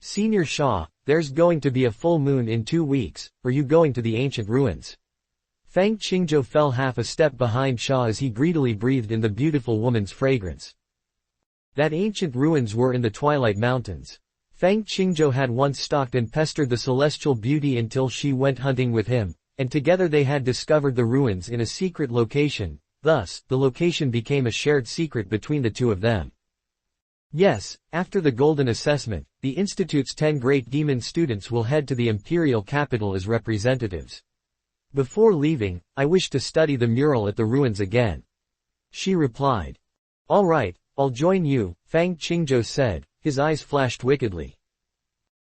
Senior Shah, there's going to be a full moon in 2 weeks, are you going to the ancient ruins? Fang Qingzhou fell half a step behind Shah as he greedily breathed in the beautiful woman's fragrance. That ancient ruins were in the Twilight Mountains. Fang Qingzhou had once stalked and pestered the celestial beauty until she went hunting with him, and together they had discovered the ruins in a secret location, thus, the location became a shared secret between the two of them. Yes, after the Golden Assessment, the Institute's 10 great demon students will head to the imperial capital as representatives. Before leaving, I wish to study the mural at the ruins again. She replied. All right, I'll join you, Fang Qingzhou said, his eyes flashed wickedly.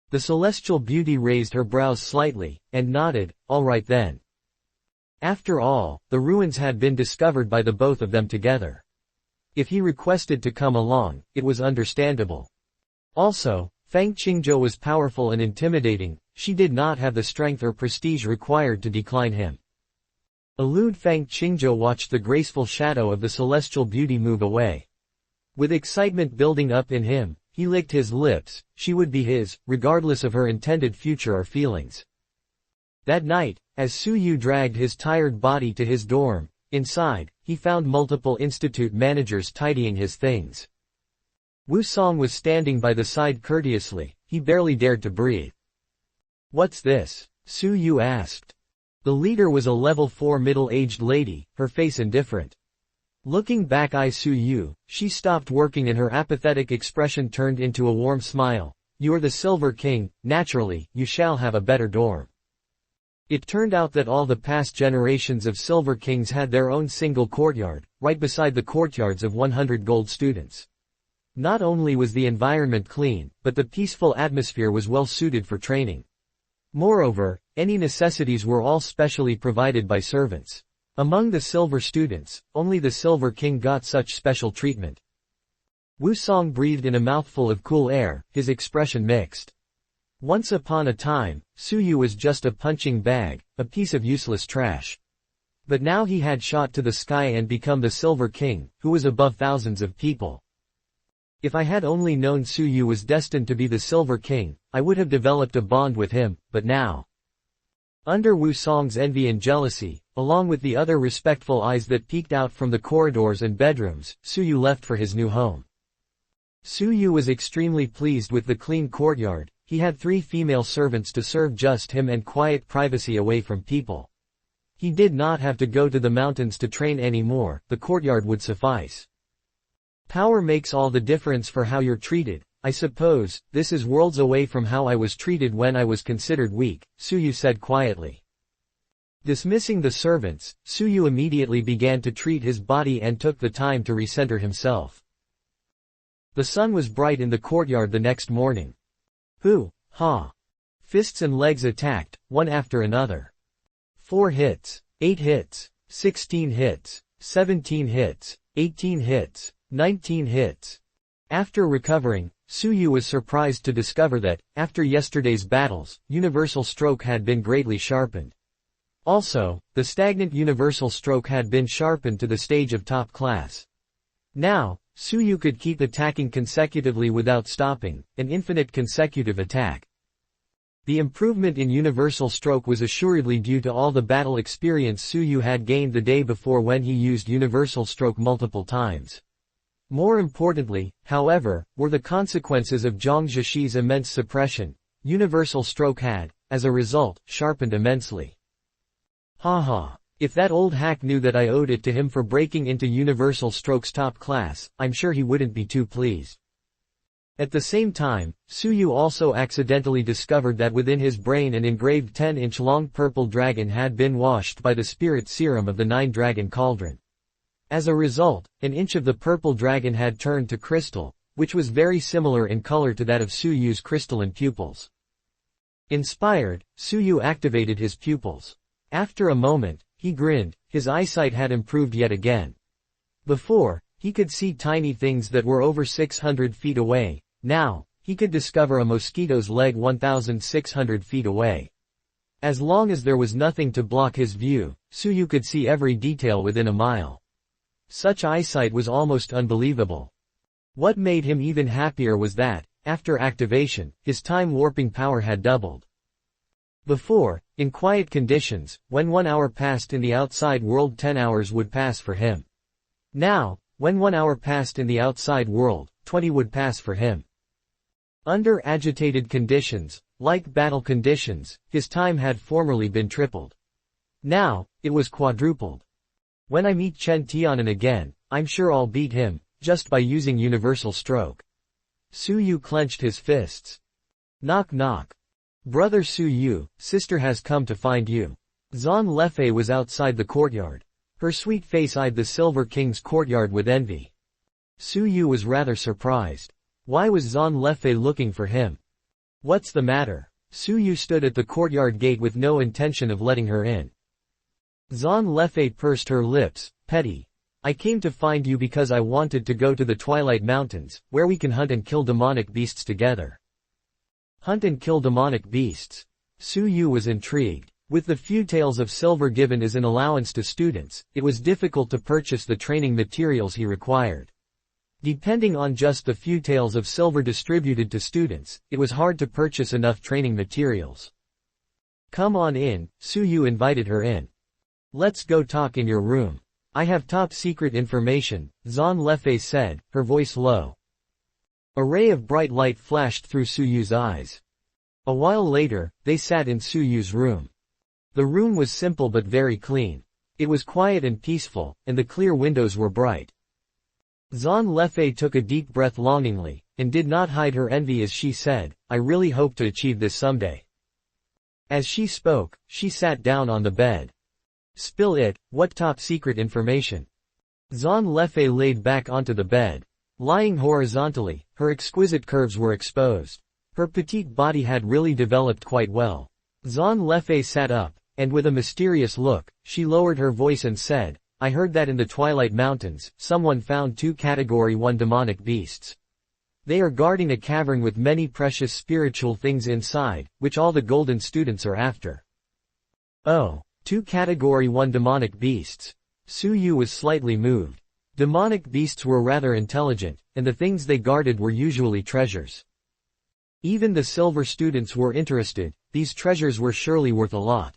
The celestial beauty raised her brows slightly, and nodded, all right then. After all, the ruins had been discovered by the both of them together. If he requested to come along, it was understandable. Also, Fang Qingzhou was powerful and intimidating, she did not have the strength or prestige required to decline him. Elude Fang Qingzhou watched the graceful shadow of the celestial beauty move away. With excitement building up in him, he licked his lips, she would be his, regardless of her intended future or feelings. That night, as Su Yu dragged his tired body to his dorm, inside, he found multiple institute managers tidying his things. Wu Song was standing by the side courteously, he barely dared to breathe. What's this? Su Yu asked. The leader was a level 4 middle-aged lady, her face indifferent. Looking back Su Yu, she stopped working and her apathetic expression turned into a warm smile. You're the Silver King, naturally, you shall have a better dorm. It turned out that all the past generations of Silver Kings had their own single courtyard, right beside the courtyards of 100 gold students. Not only was the environment clean, but the peaceful atmosphere was well suited for training. Moreover, any necessities were all specially provided by servants. Among the silver students, only the Silver King got such special treatment. Wu Song breathed in a mouthful of cool air, his expression mixed. Once upon a time, Su Yu was just a punching bag, a piece of useless trash. But now he had shot to the sky and become the Silver King, who was above thousands of people. If I had only known Su Yu was destined to be the Silver King, I would have developed a bond with him, but now. Under Wu Song's envy and jealousy, along with the other respectful eyes that peeked out from the corridors and bedrooms, Su Yu left for his new home. Su Yu was extremely pleased with the clean courtyard, he had 3 female servants to serve just him and quiet privacy away from people. He did not have to go to the mountains to train anymore, the courtyard would suffice. Power makes all the difference for how you're treated. I suppose, this is worlds away from how I was treated when I was considered weak, Su Yu said quietly. Dismissing the servants, Su Yu immediately began to treat his body and took the time to recenter himself. The sun was bright in the courtyard the next morning. Ha! Fists and legs attacked, one after another. 4 hits, 8 hits, 16 hits, 17 hits, 18 hits, 19 hits. After recovering, Su Yu was surprised to discover that, after yesterday's battles, universal stroke had been greatly sharpened. Also, the stagnant universal stroke had been sharpened to the stage of top class. Now, Su Yu could keep attacking consecutively without stopping, an infinite consecutive attack. The improvement in universal stroke was assuredly due to all the battle experience Su Yu had gained the day before when he used universal stroke multiple times. More importantly, however, were the consequences of Zhang Zhishi's immense suppression. Universal stroke had, as a result, sharpened immensely. Haha. If that old hack knew that I owed it to him for breaking into universal stroke's top class, I'm sure he wouldn't be too pleased. At the same time, Su Yu also accidentally discovered that within his brain an engraved 10-inch long purple dragon had been washed by the spirit serum of the Nine-Dragon Cauldron. As a result, an inch of the purple dragon had turned to crystal, which was very similar in color to that of Su Yu's crystalline pupils. Inspired, Su Yu activated his pupils. After a moment, he grinned, his eyesight had improved yet again. Before, he could see tiny things that were over 600 feet away, now, he could discover a mosquito's leg 1,600 feet away. As long as there was nothing to block his view, Su Yu could see every detail within a mile. Such eyesight was almost unbelievable. What made him even happier was that, after activation, his time-warping power had doubled. Before, in quiet conditions, when 1 hour passed in the outside world 10 hours would pass for him. Now, when 1 hour passed in the outside world, 20 would pass for him. Under agitated conditions, like battle conditions, his time had formerly been tripled. Now, it was quadrupled. When I meet Chen Tianan again, I'm sure I'll beat him, just by using universal stroke. Su Yu clenched his fists. Knock knock. Brother Su Yu, sister has come to find you. Zan Lefei was outside the courtyard. Her sweet face eyed the Silver King's courtyard with envy. Su Yu was rather surprised. Why was Zan Lefei looking for him? What's the matter? Su Yu stood at the courtyard gate with no intention of letting her in. Zan Lefei pursed her lips. Petty. I came to find you because I wanted to go to the Twilight Mountains, where we can hunt and kill demonic beasts together. Hunt and kill demonic beasts. Su Yu was intrigued. With the few taels of silver given as an allowance to students, it was difficult to purchase the training materials he required. Depending on just the few taels of silver distributed to students, it was hard to purchase enough training materials. Come on in, Su Yu invited her in. Let's go talk in your room. I have top secret information, Zan Lefei said, her voice low. A ray of bright light flashed through Su Yu's eyes. A while later, they sat in Su Yu's room. The room was simple but very clean. It was quiet and peaceful, and the clear windows were bright. Zan Lefei took a deep breath longingly, and did not hide her envy as she said, I really hope to achieve this someday. As she spoke, she sat down on the bed. Spill it, what top secret information? Zan Lefei laid back onto the bed. Lying horizontally, her exquisite curves were exposed. Her petite body had really developed quite well. Zan Lefei sat up, and with a mysterious look, she lowered her voice and said, I heard that in the Twilight Mountains, someone found 2 Category 1 demonic beasts. They are guarding a cavern with many precious spiritual things inside, which all the golden students are after. Oh, 2 Category 1 demonic beasts. Su Yu was slightly moved. Demonic beasts were rather intelligent, and the things they guarded were usually treasures. Even the silver students were interested, these treasures were surely worth a lot.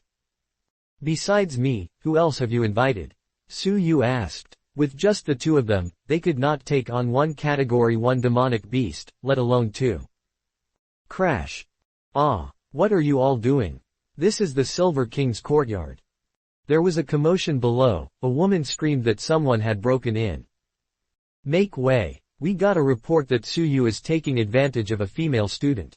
Besides me, who else have you invited? Su Yu asked. With just the 2 of them, they could not take on 1 Category 1 demonic beast, let alone 2. Crash. Ah, what are you all doing? This is the Silver King's courtyard. There was a commotion below, a woman screamed that someone had broken in. Make way. We got a report that Su Yu is taking advantage of a female student.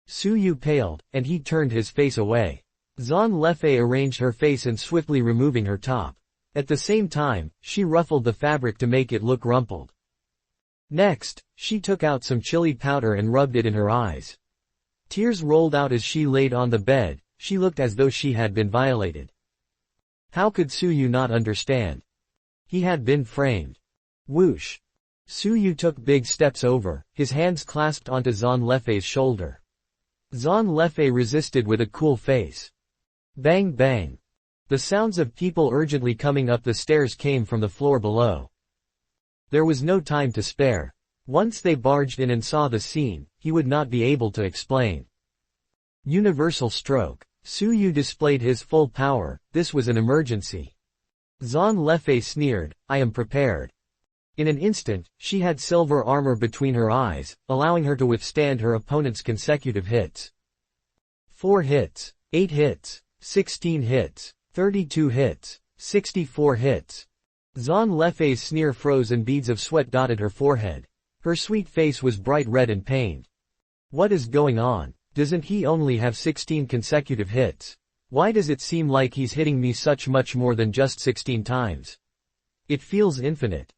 Su Yu paled, and he turned his face away. Zan Lefei arranged her face and swiftly removing her top. At the same time, she ruffled the fabric to make it look rumpled. Next, she took out some chili powder and rubbed it in her eyes. Tears rolled out as she laid on the bed, she looked as though she had been violated. How could Su Yu not understand? He had been framed. Whoosh. Su Yu took big steps over, his hands clasped onto Zan Lefei's shoulder. Zan Lefei resisted with a cool face. Bang bang. The sounds of people urgently coming up the stairs came from the floor below. There was no time to spare. Once they barged in and saw the scene, he would not be able to explain. Universal stroke. Su Yu displayed his full power, this was an emergency. Zan Lefei sneered, I am prepared. In an instant, she had silver armor between her eyes, allowing her to withstand her opponent's consecutive hits. 4 hits, 8 hits, 16 hits, 32 hits, 64 hits. Zan Lefei's sneer froze and beads of sweat dotted her forehead. Her sweet face was bright red and pained. What is going on? Doesn't he only have 16 consecutive hits? Why does it seem like he's hitting me much more than just 16 times? It feels infinite.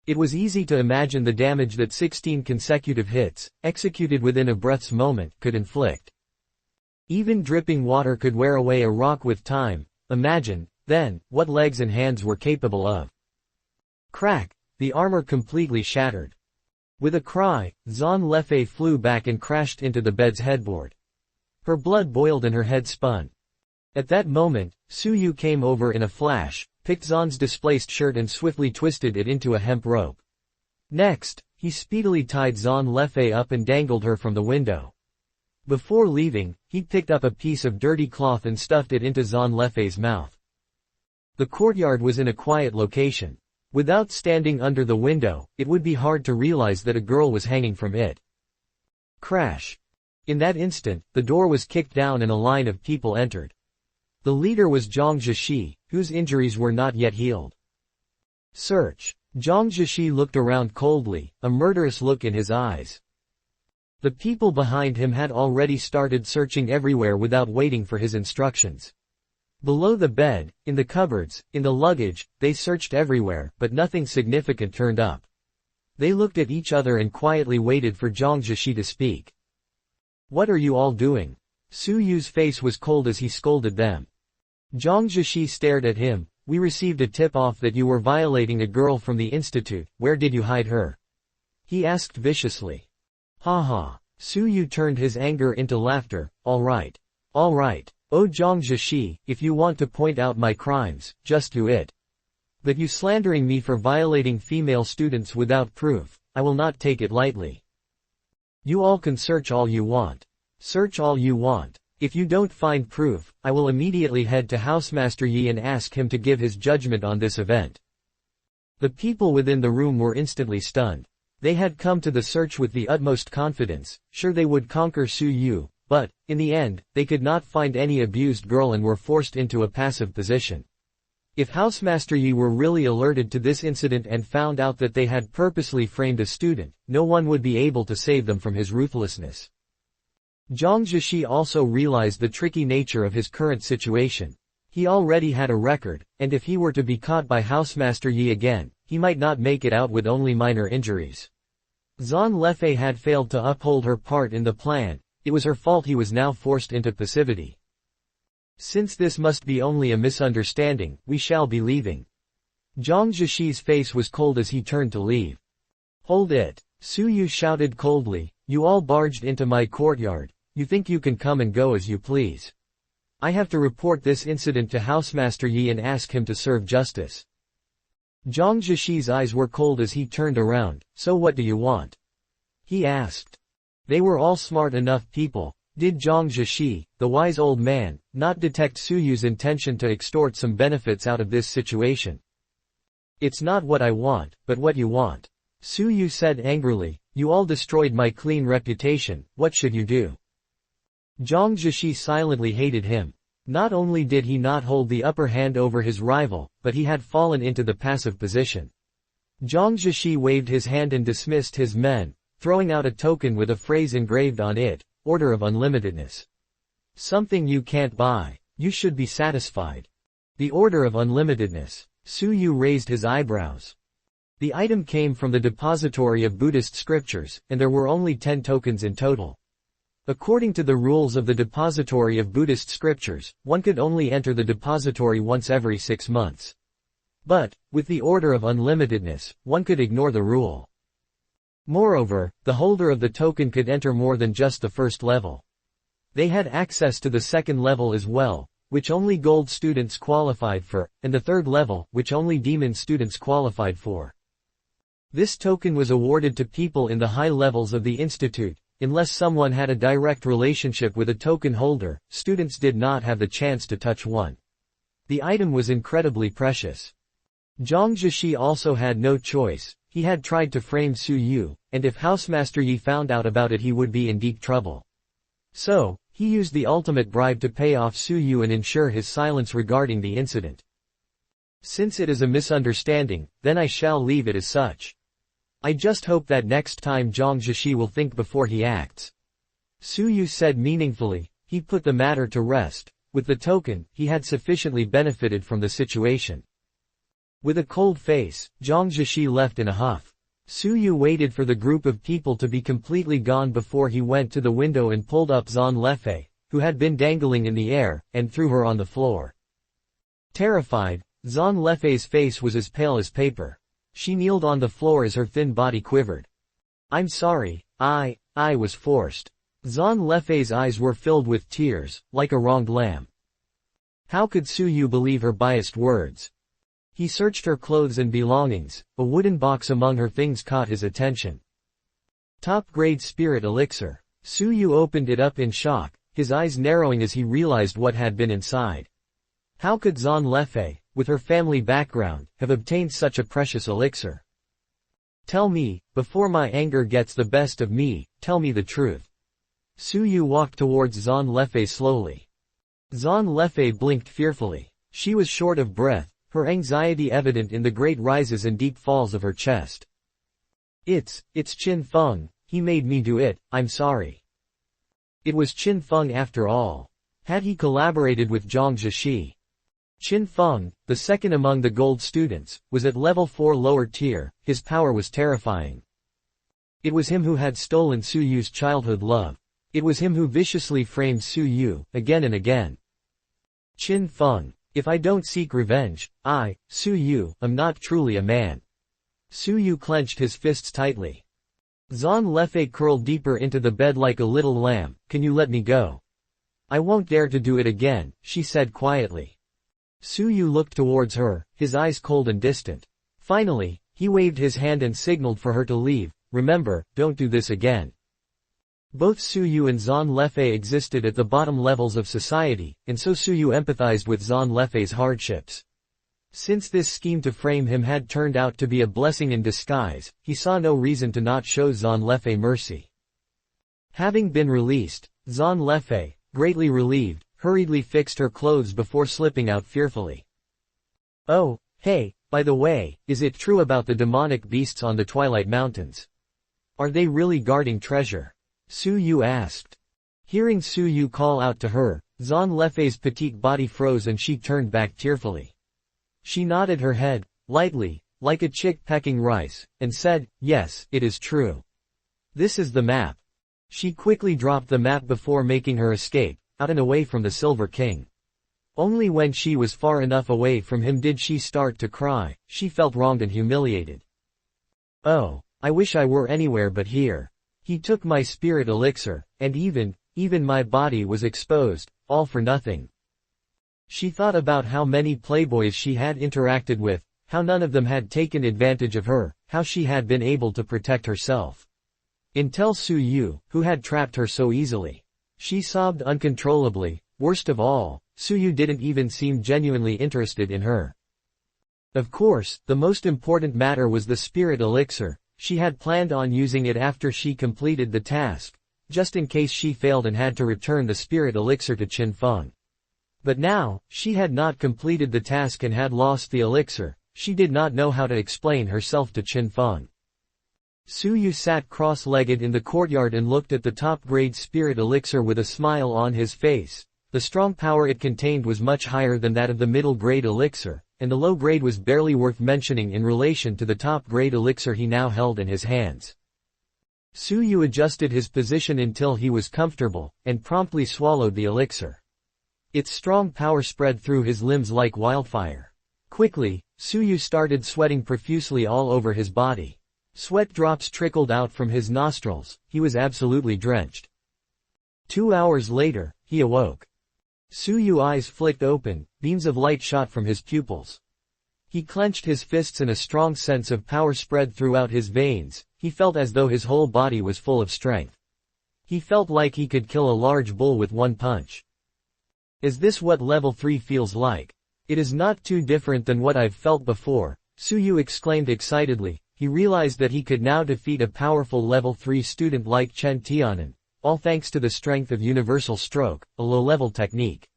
It was easy to imagine the damage that 16 consecutive hits, executed within a breath's moment, could inflict. Even dripping water could wear away a rock with time. Imagine, then, what legs and hands were capable of. Crack! The armor completely shattered. With a cry, Zan Lefei flew back and crashed into the bed's headboard. Her blood boiled and her head spun. At that moment, Su Yu came over in a flash, picked Zan's displaced shirt and swiftly twisted it into a hemp rope. Next, He speedily tied Zhang Lefei up and dangled her from the window. Before leaving, he picked up a piece of dirty cloth and stuffed it into Zhang Lefei's mouth. The courtyard was in a quiet location. Without standing under the window, it would be hard to realize that a girl was hanging from it. Crash. In that instant, the door was kicked down and a line of people entered. The leader was Zhang Zhishi, whose injuries were not yet healed. Search. Zhang Zhishi looked around coldly, a murderous look in his eyes. The people behind him had already started searching everywhere without waiting for his instructions. Below the bed, in the cupboards, in the luggage, they searched everywhere, but nothing significant turned up. They looked at each other and quietly waited for Zhang Zhishi to speak. What are you all doing? Su Yu's face was cold as he scolded them. Zhang Zhishi stared at him. We received a tip-off that you were violating a girl from the institute. Where did you hide her? He asked viciously. Ha ha. Su Yu turned his anger into laughter. All right. All right. Oh Zhang Zhishi, if you want to point out my crimes, just do it. But you slandering me for violating female students without proof, I will not take it lightly. You all can search all you want. Search all you want. If you don't find proof, I will immediately head to Housemaster Yi and ask him to give his judgment on this event. The people within the room were instantly stunned. They had come to the search with the utmost confidence, sure they would conquer Su Yu, but, in the end, they could not find any abused girl and were forced into a passive position. If Housemaster Yi were really alerted to this incident and found out that they had purposely framed a student, no one would be able to save them from his ruthlessness. Zhang Zhishi also realized the tricky nature of his current situation. He already had a record, and if he were to be caught by Housemaster Yi again, he might not make it out with only minor injuries. Zhang Lefei had failed to uphold her part in the plan. It was her fault he was now forced into passivity. Since this must be only a misunderstanding, we shall be leaving. Zhang Zhishi's face was cold as he turned to leave. Hold it. Su Yu shouted coldly, you all barged into my courtyard. You think you can come and go as you please. I have to report this incident to Housemaster Yi and ask him to serve justice. Zhang Zhishi's eyes were cold as he turned around. So what do you want? He asked. They were all smart enough people. Did Zhang Zhishi, the wise old man, not detect Su Yu's intention to extort some benefits out of this situation? It's not what I want, but what you want. Su Yu said angrily, you all destroyed my clean reputation, what should you do? Zhang Zhishi silently hated him. Not only did he not hold the upper hand over his rival, but he had fallen into the passive position. Zhang Zhishi waved his hand and dismissed his men, throwing out a token with a phrase engraved on it, Order of Unlimitedness. Something you can't buy. You should be satisfied. The Order of Unlimitedness. Su Yu raised his eyebrows. The item came from the depository of Buddhist scriptures, and there were only 10 tokens in total. According to the rules of the depository of Buddhist scriptures, one could only enter the depository once every 6 months. But, with the Order of Unlimitedness, one could ignore the rule. Moreover, the holder of the token could enter more than just the first level. They had access to the second level as well, which only gold students qualified for, and the third level, which only demon students qualified for. This token was awarded to people in the high levels of the institute. Unless someone had a direct relationship with a token holder, students did not have the chance to touch one. The item was incredibly precious. Zhang Zhishi also had no choice. He had tried to frame Su Yu, and if Housemaster Yi found out about it he would be in deep trouble. So, he used the ultimate bribe to pay off Su Yu and ensure his silence regarding the incident. Since it is a misunderstanding, then I shall leave it as such. I just hope that next time Zhang Zhishi will think before he acts. Su Yu said meaningfully. He put the matter to rest. With the token, he had sufficiently benefited from the situation. With a cold face, Zhang Zhishi left in a huff. Su Yu waited for the group of people to be completely gone before he went to the window and pulled up Zhang Lefei, who had been dangling in the air, and threw her on the floor. Terrified, Zhang Lefei's face was as pale as paper. She kneeled on the floor as her thin body quivered. I'm sorry, I was forced. Zhang Lefei's eyes were filled with tears, like a wronged lamb. How could Su Yu believe her biased words? He searched her clothes and belongings. A wooden box among her things caught his attention. Top-grade spirit elixir. Su Yu opened it up in shock, his eyes narrowing as he realized what had been inside. How could Zan Lefei, with her family background, have obtained such a precious elixir? Tell me, before my anger gets the best of me, tell me the truth. Su Yu walked towards Zan Lefei slowly. Zan Lefei blinked fearfully. She was short of breath, her anxiety evident in the great rises and deep falls of her chest. It's Qin Feng, he made me do it, I'm sorry. It was Qin Feng after all. Had he collaborated with Zhang Zhishi? Qin Feng, the second among the gold students, was at level 4 lower tier, his power was terrifying. It was him who had stolen Su Yu's childhood love. It was him who viciously framed Su Yu, again and again. Qin Feng, if I don't seek revenge, I, Su Yu, am not truly a man. Su Yu clenched his fists tightly. Zan Lefei curled deeper into the bed like a little lamb. Can you let me go? I won't dare to do it again, she said quietly. Su Yu looked towards her, his eyes cold and distant. Finally, he waved his hand and signaled for her to leave. Remember, don't do this again. Both Su Yu and Zan Lefei existed at the bottom levels of society, and so Su Yu empathized with Zan Lefei's hardships. Since this scheme to frame him had turned out to be a blessing in disguise, he saw no reason to not show Zan Lefei mercy. Having been released, Zan Lefei, greatly relieved, hurriedly fixed her clothes before slipping out fearfully. Oh, hey, by the way, is it true about the demonic beasts on the Twilight Mountains? Are they really guarding treasure? Su Yu asked. Hearing Su Yu call out to her, Zan Lefei's petite body froze and she turned back tearfully. She nodded her head, lightly, like a chick pecking rice, and said, yes, it is true. This is the map. She quickly dropped the map before making her escape, out and away from the Silver King. Only when she was far enough away from him did she start to cry. She felt wronged and humiliated. Oh, I wish I were anywhere but here. He took my spirit elixir, and even my body was exposed, all for nothing. She thought about how many playboys she had interacted with, how none of them had taken advantage of her, how she had been able to protect herself. Until Su Yu, who had trapped her so easily. She sobbed uncontrollably. Worst of all, Su Yu didn't even seem genuinely interested in her. Of course, the most important matter was the spirit elixir. She had planned on using it after she completed the task, just in case she failed and had to return the spirit elixir to Qin Feng. But now, she had not completed the task and had lost the elixir. She did not know how to explain herself to Qin Feng. Su Yu sat cross-legged in the courtyard and looked at the top-grade spirit elixir with a smile on his face. The strong power it contained was much higher than that of the middle-grade elixir, and the low grade was barely worth mentioning in relation to the top-grade elixir he now held in his hands. Su Yu adjusted his position until he was comfortable, and promptly swallowed the elixir. Its strong power spread through his limbs like wildfire. Quickly, Su Yu started sweating profusely all over his body. Sweat drops trickled out from his nostrils. He was absolutely drenched. 2 hours later, he awoke. Su Yu's eyes flicked open, beams of light shot from his pupils. He clenched his fists and a strong sense of power spread throughout his veins. He felt as though his whole body was full of strength. He felt like he could kill a large bull with one punch. Is this what level 3 feels like? It is not too different than what I've felt before, Su Yu exclaimed excitedly. He realized that he could now defeat a powerful level 3 student like Chen Tianan, all thanks to the strength of Universal Stroke, a low-level technique.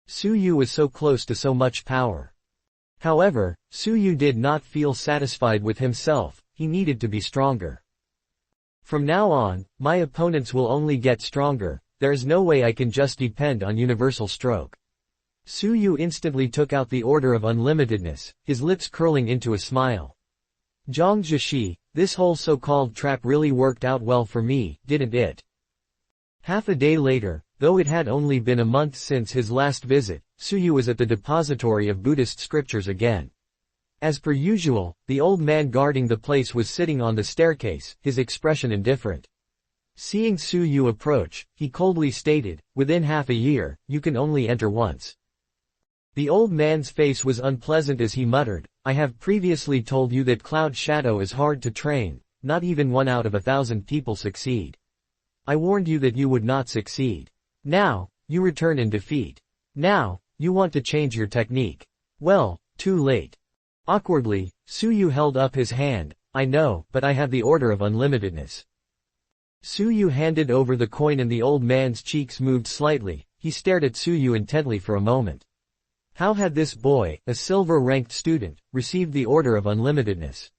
Su Yu was so close to so much power. However, Su Yu did not feel satisfied with himself. He needed to be stronger. From now on, my opponents will only get stronger. There is no way I can just depend on Universal Stroke. Su Yu instantly took out the Order of Unlimitedness, his lips curling into a smile. Zhang Zhishi, this whole so-called trap really worked out well for me, didn't it? Half a day later, though it had only been a month since his last visit, Su Yu was at the depository of Buddhist scriptures again. As per usual, the old man guarding the place was sitting on the staircase, his expression indifferent. Seeing Su Yu approach, he coldly stated, within half a year, you can only enter once. The old man's face was unpleasant as he muttered, I have previously told you that Cloud Shadow is hard to train, not even 1 out of 1,000 people succeed. I warned you that you would not succeed. Now, you return in defeat. Now, you want to change your technique. Well, too late. Awkwardly, Su Yu held up his hand. I know, but I have the order of unlimitedness. Su Yu handed over the coin and the old man's cheeks moved slightly. He stared at Su Yu intently for a moment. How had this boy, a silver-ranked student, received the order of unlimitedness?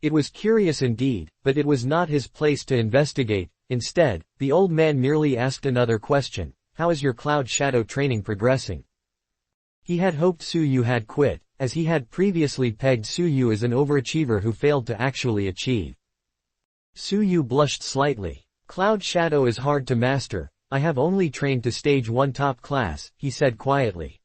It was curious indeed, but it was not his place to investigate. Instead, the old man merely asked another question. How is your cloud shadow training progressing? He had hoped Su Yu had quit, as he had previously pegged Su Yu as an overachiever who failed to actually achieve. Su Yu blushed slightly. Cloud shadow is hard to master. I have only trained to stage 1 top class, he said quietly.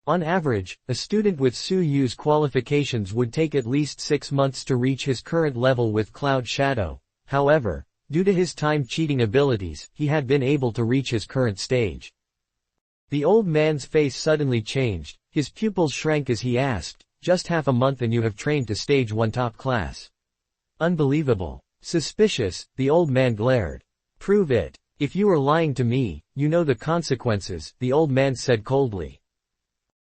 On average, a student with Su Yu's qualifications would take at least 6 months to reach his current level with cloud shadow. However, due to his time-cheating abilities, he had been able to reach his current stage. The old man's face suddenly changed. His pupils shrank as he asked, just half a month and you have trained to stage 1 top class. Unbelievable. Suspicious, the old man glared. Prove it. If you are lying to me, you know the consequences, the old man said coldly.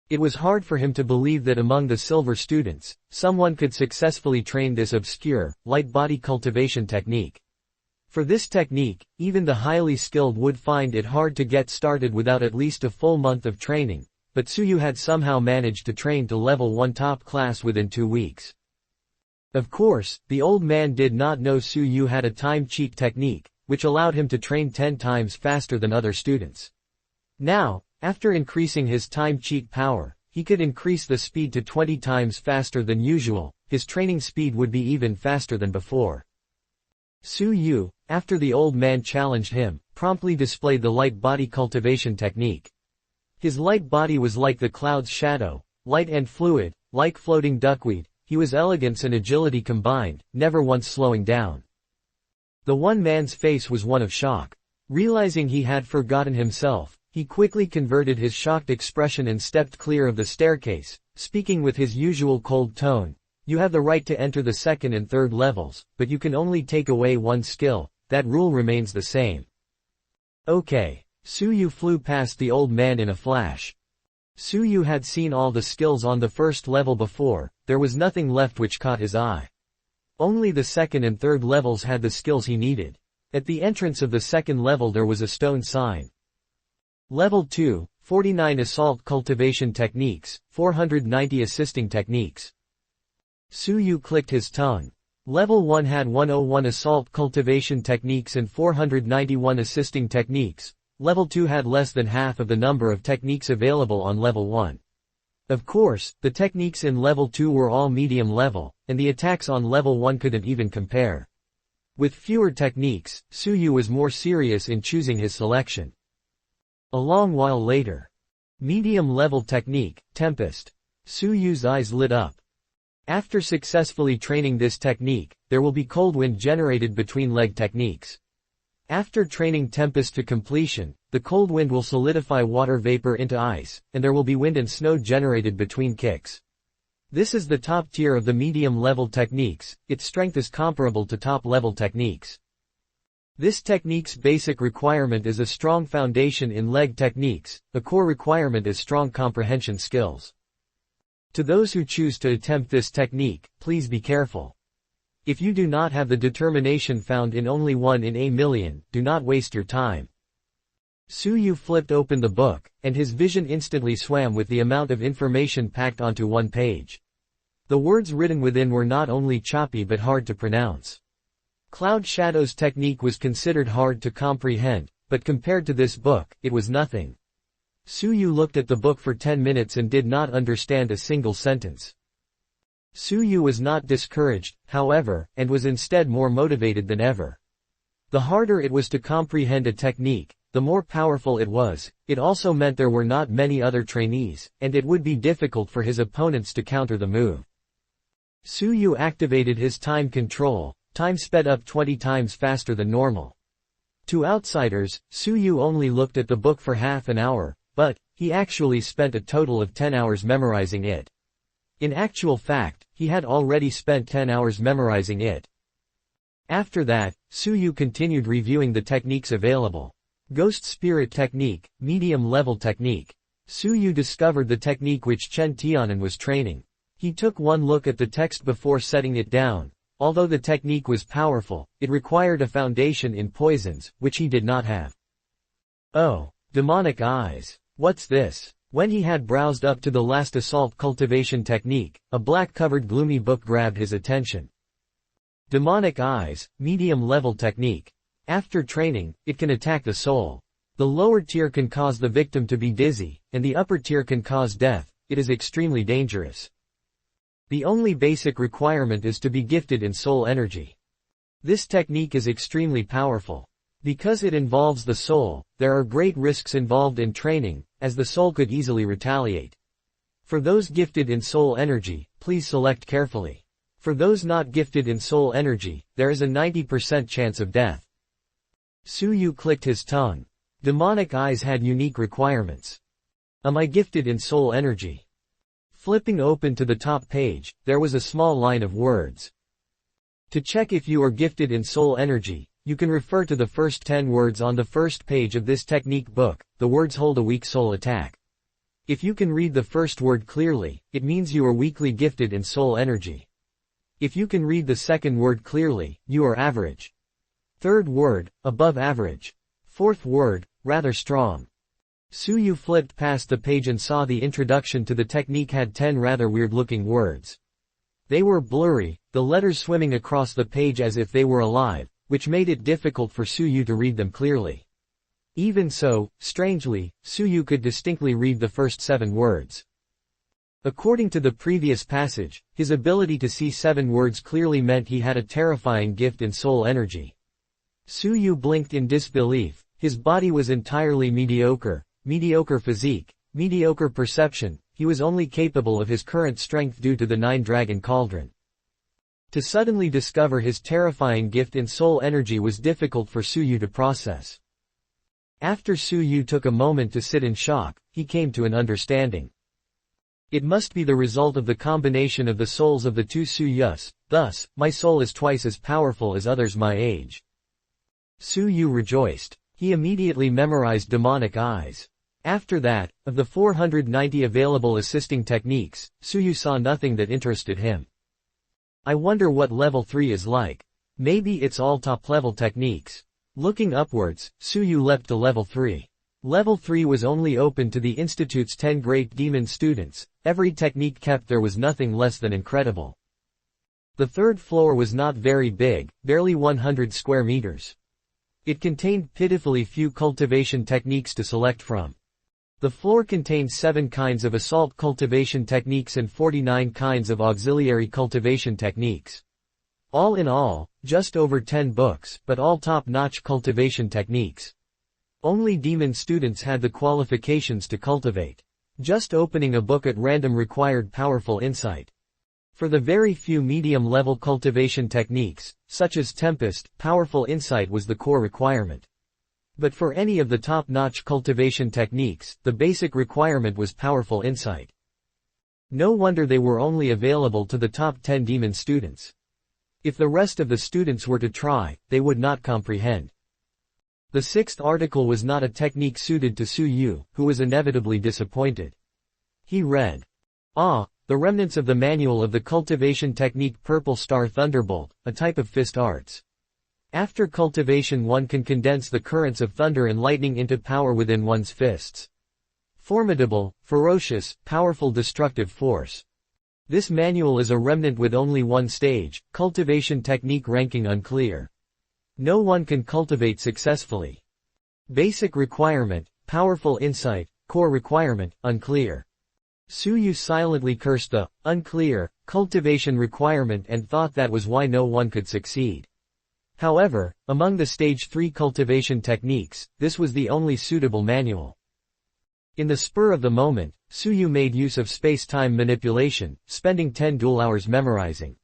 It was hard for him to believe that among the silver students, someone could successfully train this obscure, light body cultivation technique. For this technique, even the highly skilled would find it hard to get started without at least a full month of training, but Su Yu had somehow managed to train to level 1 top class within 2 weeks. Of course, the old man did not know Su Yu had a time cheat technique, which allowed him to train 10 times faster than other students. Now, after increasing his time cheat power, he could increase the speed to 20 times faster than usual. His training speed would be even faster than before. Su Yu, after the old man challenged him, promptly displayed the light body cultivation technique. His light body was like the cloud's shadow, light and fluid, like floating duckweed. He was elegance and agility combined, never once slowing down. The one man's face was one of shock. Realizing he had forgotten himself, he quickly converted his shocked expression and stepped clear of the staircase, speaking with his usual cold tone. You have the right to enter the 2nd and 3rd levels, but you can only take away 1 skill. That rule remains the same. Okay. Su Yu flew past the old man in a flash. Su Yu had seen all the skills on the 1st level before. There was nothing left which caught his eye. Only the 2nd and 3rd levels had the skills he needed. At the entrance of the 2nd level there was a stone sign. Level 2, 49 Assault Cultivation Techniques, 490 Assisting Techniques. Su Yu clicked his tongue. Level 1 had 101 Assault Cultivation Techniques and 491 Assisting Techniques. Level 2 had less than half of the number of techniques available on Level 1. Of course, the techniques in Level 2 were all medium level, and the attacks on Level 1 couldn't even compare. With fewer techniques, Su Yu was more serious in choosing his selection. A long while later. Medium-level technique, Tempest. Su Yu's eyes lit up. After successfully training this technique, there will be cold wind generated between leg techniques. After training Tempest to completion, the cold wind will solidify water vapor into ice, and there will be wind and snow generated between kicks. This is the top tier of the medium-level techniques. Its strength is comparable to top-level techniques. This technique's basic requirement is a strong foundation in leg techniques. A core requirement is strong comprehension skills. To those who choose to attempt this technique, please be careful. If you do not have the determination found in only 1 in a million, do not waste your time. Su Yu flipped open the book, and his vision instantly swam with the amount of information packed onto one page. The words written within were not only choppy but hard to pronounce. Cloud Shadow's technique was considered hard to comprehend, but compared to this book, it was nothing. Su Yu looked at the book for 10 minutes and did not understand a single sentence. Su Yu was not discouraged, however, and was instead more motivated than ever. The harder it was to comprehend a technique, the more powerful it was. It also meant there were not many other trainees, and it would be difficult for his opponents to counter the move. Su Yu activated his time control. Time sped up 20 times faster than normal. To outsiders, Su Yu only looked at the book for half an hour, but he actually spent a total of 10 hours memorizing it. In actual fact, he had already spent 10 hours memorizing it. After that, Su Yu continued reviewing the techniques available. Ghost Spirit Technique, Medium Level Technique. Su Yu discovered the technique which Chen Tianan was training. He took one look at the text before setting it down. Although the technique was powerful, it required a foundation in poisons, which he did not have. Oh, demonic eyes. What's this? When he had browsed up to the last assault cultivation technique, a black-covered gloomy book grabbed his attention. Demonic eyes, medium level technique. After training, it can attack the soul. The lower tier can cause the victim to be dizzy, and the upper tier can cause death. It is extremely dangerous. The only basic requirement is to be gifted in soul energy. This technique is extremely powerful. Because it involves the soul, there are great risks involved in training, as the soul could easily retaliate. For those gifted in soul energy, please select carefully. For those not gifted in soul energy, there is a 90% chance of death. Su Yu clicked his tongue. Demonic eyes had unique requirements. Am I gifted in soul energy? Flipping open to the top page, there was a small line of words. To check if you are gifted in soul energy, you can refer to the first 10 words on the first page of this technique book. The words hold a weak soul attack. If you can read the first word clearly, it means you are weakly gifted in soul energy. If you can read the second word clearly, you are average. Third word, above average. Fourth word, rather strong. Su Yu flipped past the page and saw the introduction to the technique had 10 rather weird-looking words. They were blurry, the letters swimming across the page as if they were alive, which made it difficult for Su Yu to read them clearly. Even so, strangely, Su Yu could distinctly read the first 7 words. According to the previous passage, his ability to see 7 words clearly meant he had a terrifying gift in soul energy. Su Yu blinked in disbelief. His body was entirely mediocre physique, mediocre perception. He was only capable of his current strength due to the Nine-Dragon Cauldron. To suddenly discover his terrifying gift in soul energy was difficult for Su Yu to process. After Su Yu took a moment to sit in shock, he came to an understanding. It must be the result of the combination of the souls of the two Su Yus, thus, my soul is twice as powerful as others my age. Su Yu rejoiced. He immediately memorized demonic eyes. After that, of the 490 available assisting techniques, Su Yu saw nothing that interested him. I wonder what level 3 is like. Maybe it's all top-level techniques. Looking upwards, Su Yu leapt to level 3. Level 3 was only open to the Institute's 10 great demon students. Every technique kept there was nothing less than incredible. The third floor was not very big, barely 100 square meters. It contained pitifully few cultivation techniques to select from. The floor contained 7 kinds of assault cultivation techniques and 49 kinds of auxiliary cultivation techniques. All in all, just over 10 books, but all top-notch cultivation techniques. Only demon students had the qualifications to cultivate. Just opening a book at random required powerful insight. For the very few medium-level cultivation techniques, such as Tempest, powerful insight was the core requirement. But for any of the top-notch cultivation techniques, the basic requirement was powerful insight. No wonder they were only available to the top 10 demon students. If the rest of the students were to try, they would not comprehend. The 6th article was not a technique suited to Su Yu, who was inevitably disappointed. He read, the remnants of the manual of the cultivation technique Purple Star Thunderbolt, a type of fist arts. After cultivation one can condense the currents of thunder and lightning into power within one's fists. Formidable, ferocious, powerful destructive force. This manual is a remnant with only one stage, cultivation technique ranking unclear. No one can cultivate successfully. Basic requirement, powerful insight, core requirement, unclear. Su Yu silently cursed the unclear cultivation requirement and thought that was why no one could succeed. However, among the stage 3 cultivation techniques, this was the only suitable manual. In the spur of the moment, Su Yu made use of space-time manipulation, spending 10 dual hours memorizing.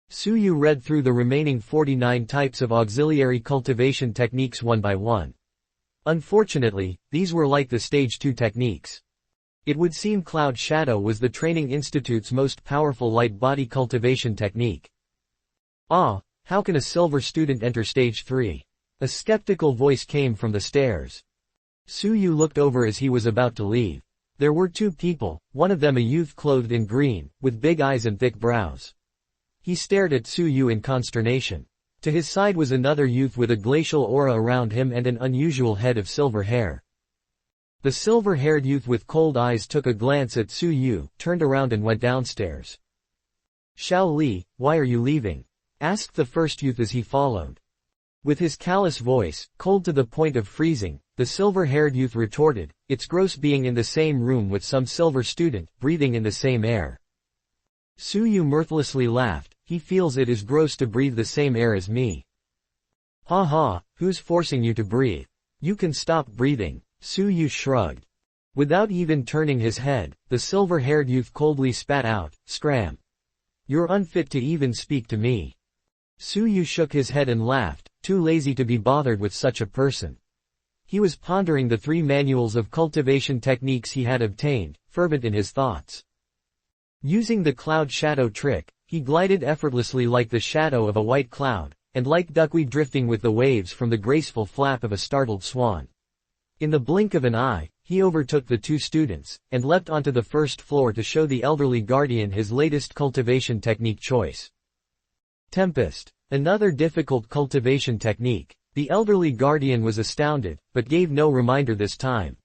Su Yu read through the remaining 49 types of auxiliary cultivation techniques one by one. Unfortunately, these were like the stage 2 techniques. It would seem Cloud Shadow was the Training Institute's most powerful light body cultivation technique. How can a silver student enter stage 3? A skeptical voice came from the stairs. Su Yu looked over as he was about to leave. There were two people, one of them a youth clothed in green, with big eyes and thick brows. He stared at Su Yu in consternation. To his side was another youth with a glacial aura around him and an unusual head of silver hair. The silver-haired youth with cold eyes took a glance at Su Yu, turned around and went downstairs. Xiao Li, why are you leaving? Asked the first youth as he followed. With his callous voice, cold to the point of freezing, the silver-haired youth retorted, it's gross being in the same room with some silver student, breathing in the same air. Su Yu mirthlessly laughed, he feels it is gross to breathe the same air as me. Ha ha, who's forcing you to breathe? You can stop breathing. Su Yu shrugged. Without even turning his head, the silver-haired youth coldly spat out, scram. You're unfit to even speak to me. Su Yu shook his head and laughed, too lazy to be bothered with such a person. He was pondering the 3 manuals of cultivation techniques he had obtained, fervent in his thoughts. Using the cloud shadow trick, he glided effortlessly like the shadow of a white cloud, and like duckweed drifting with the waves from the graceful flap of a startled swan. In the blink of an eye, he overtook the 2 students, and leapt onto the first floor to show the elderly guardian his latest cultivation technique choice. Tempest. Another difficult cultivation technique. The elderly guardian was astounded, but gave no reminder this time.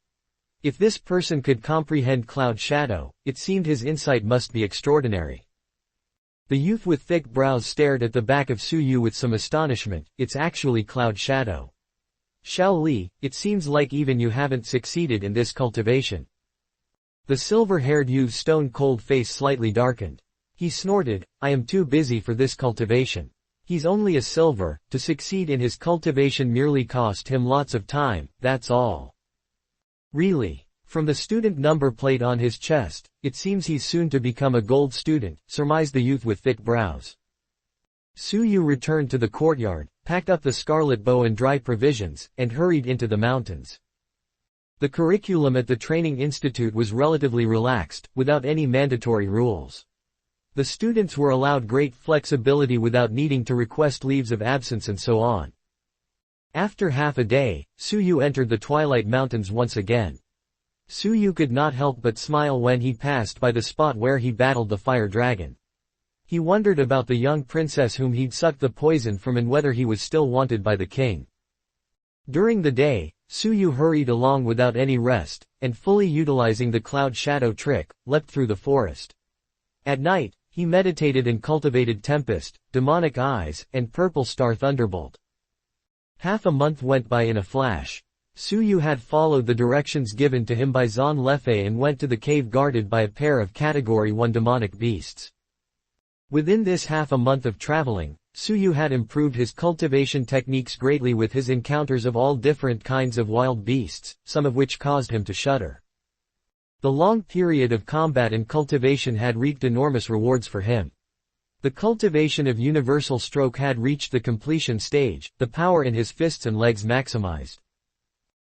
If this person could comprehend cloud shadow, it seemed his insight must be extraordinary. The youth with thick brows stared at the back of Su Yu with some astonishment, it's actually cloud shadow. Xiao Li, it seems like even you haven't succeeded in this cultivation. The silver-haired youth's stone-cold face slightly darkened. He snorted, I am too busy for this cultivation. He's only a silver, to succeed in his cultivation merely cost him lots of time, that's all. Really? From the student number plate on his chest, it seems he's soon to become a gold student, surmised the youth with thick brows. Su Yu returned to the courtyard, packed up the scarlet bow and dry provisions, and hurried into the mountains. The curriculum at the training institute was relatively relaxed, without any mandatory rules. The students were allowed great flexibility without needing to request leaves of absence and so on. After half a day, Su Yu entered the Twilight Mountains once again. Su Yu could not help but smile when he passed by the spot where he battled the fire dragon. He wondered about the young princess whom he'd sucked the poison from and whether he was still wanted by the king. During the day, Su Yu hurried along without any rest, and fully utilizing the cloud shadow trick, leapt through the forest. At night, he meditated and cultivated Tempest, Demonic Eyes, and Purple Star Thunderbolt. Half a month went by in a flash. Su Yu had followed the directions given to him by Zan Lefei and went to the cave guarded by a pair of Category 1 demonic beasts. Within this half a month of traveling, Su Yu had improved his cultivation techniques greatly with his encounters of all different kinds of wild beasts, some of which caused him to shudder. The long period of combat and cultivation had reaped enormous rewards for him. The cultivation of Universal Stroke had reached the completion stage, the power in his fists and legs maximized.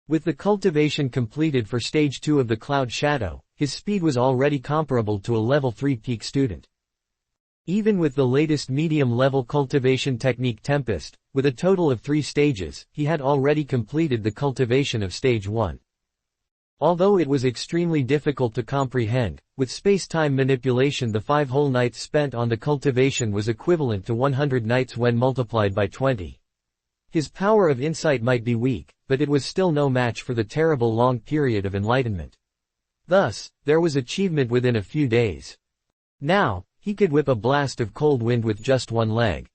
With the cultivation completed for Stage 2 of the Cloud Shadow, his speed was already comparable to a Level 3 peak student. Even with the latest medium-level cultivation technique Tempest, with a total of 3 stages, he had already completed the cultivation of Stage 1. Although it was extremely difficult to comprehend, with space-time manipulation the 5 whole nights spent on the cultivation was equivalent to 100 nights when multiplied by 20. His power of insight might be weak, but it was still no match for the terrible long period of enlightenment. Thus, there was achievement within a few days. Now, he could whip a blast of cold wind with just one leg.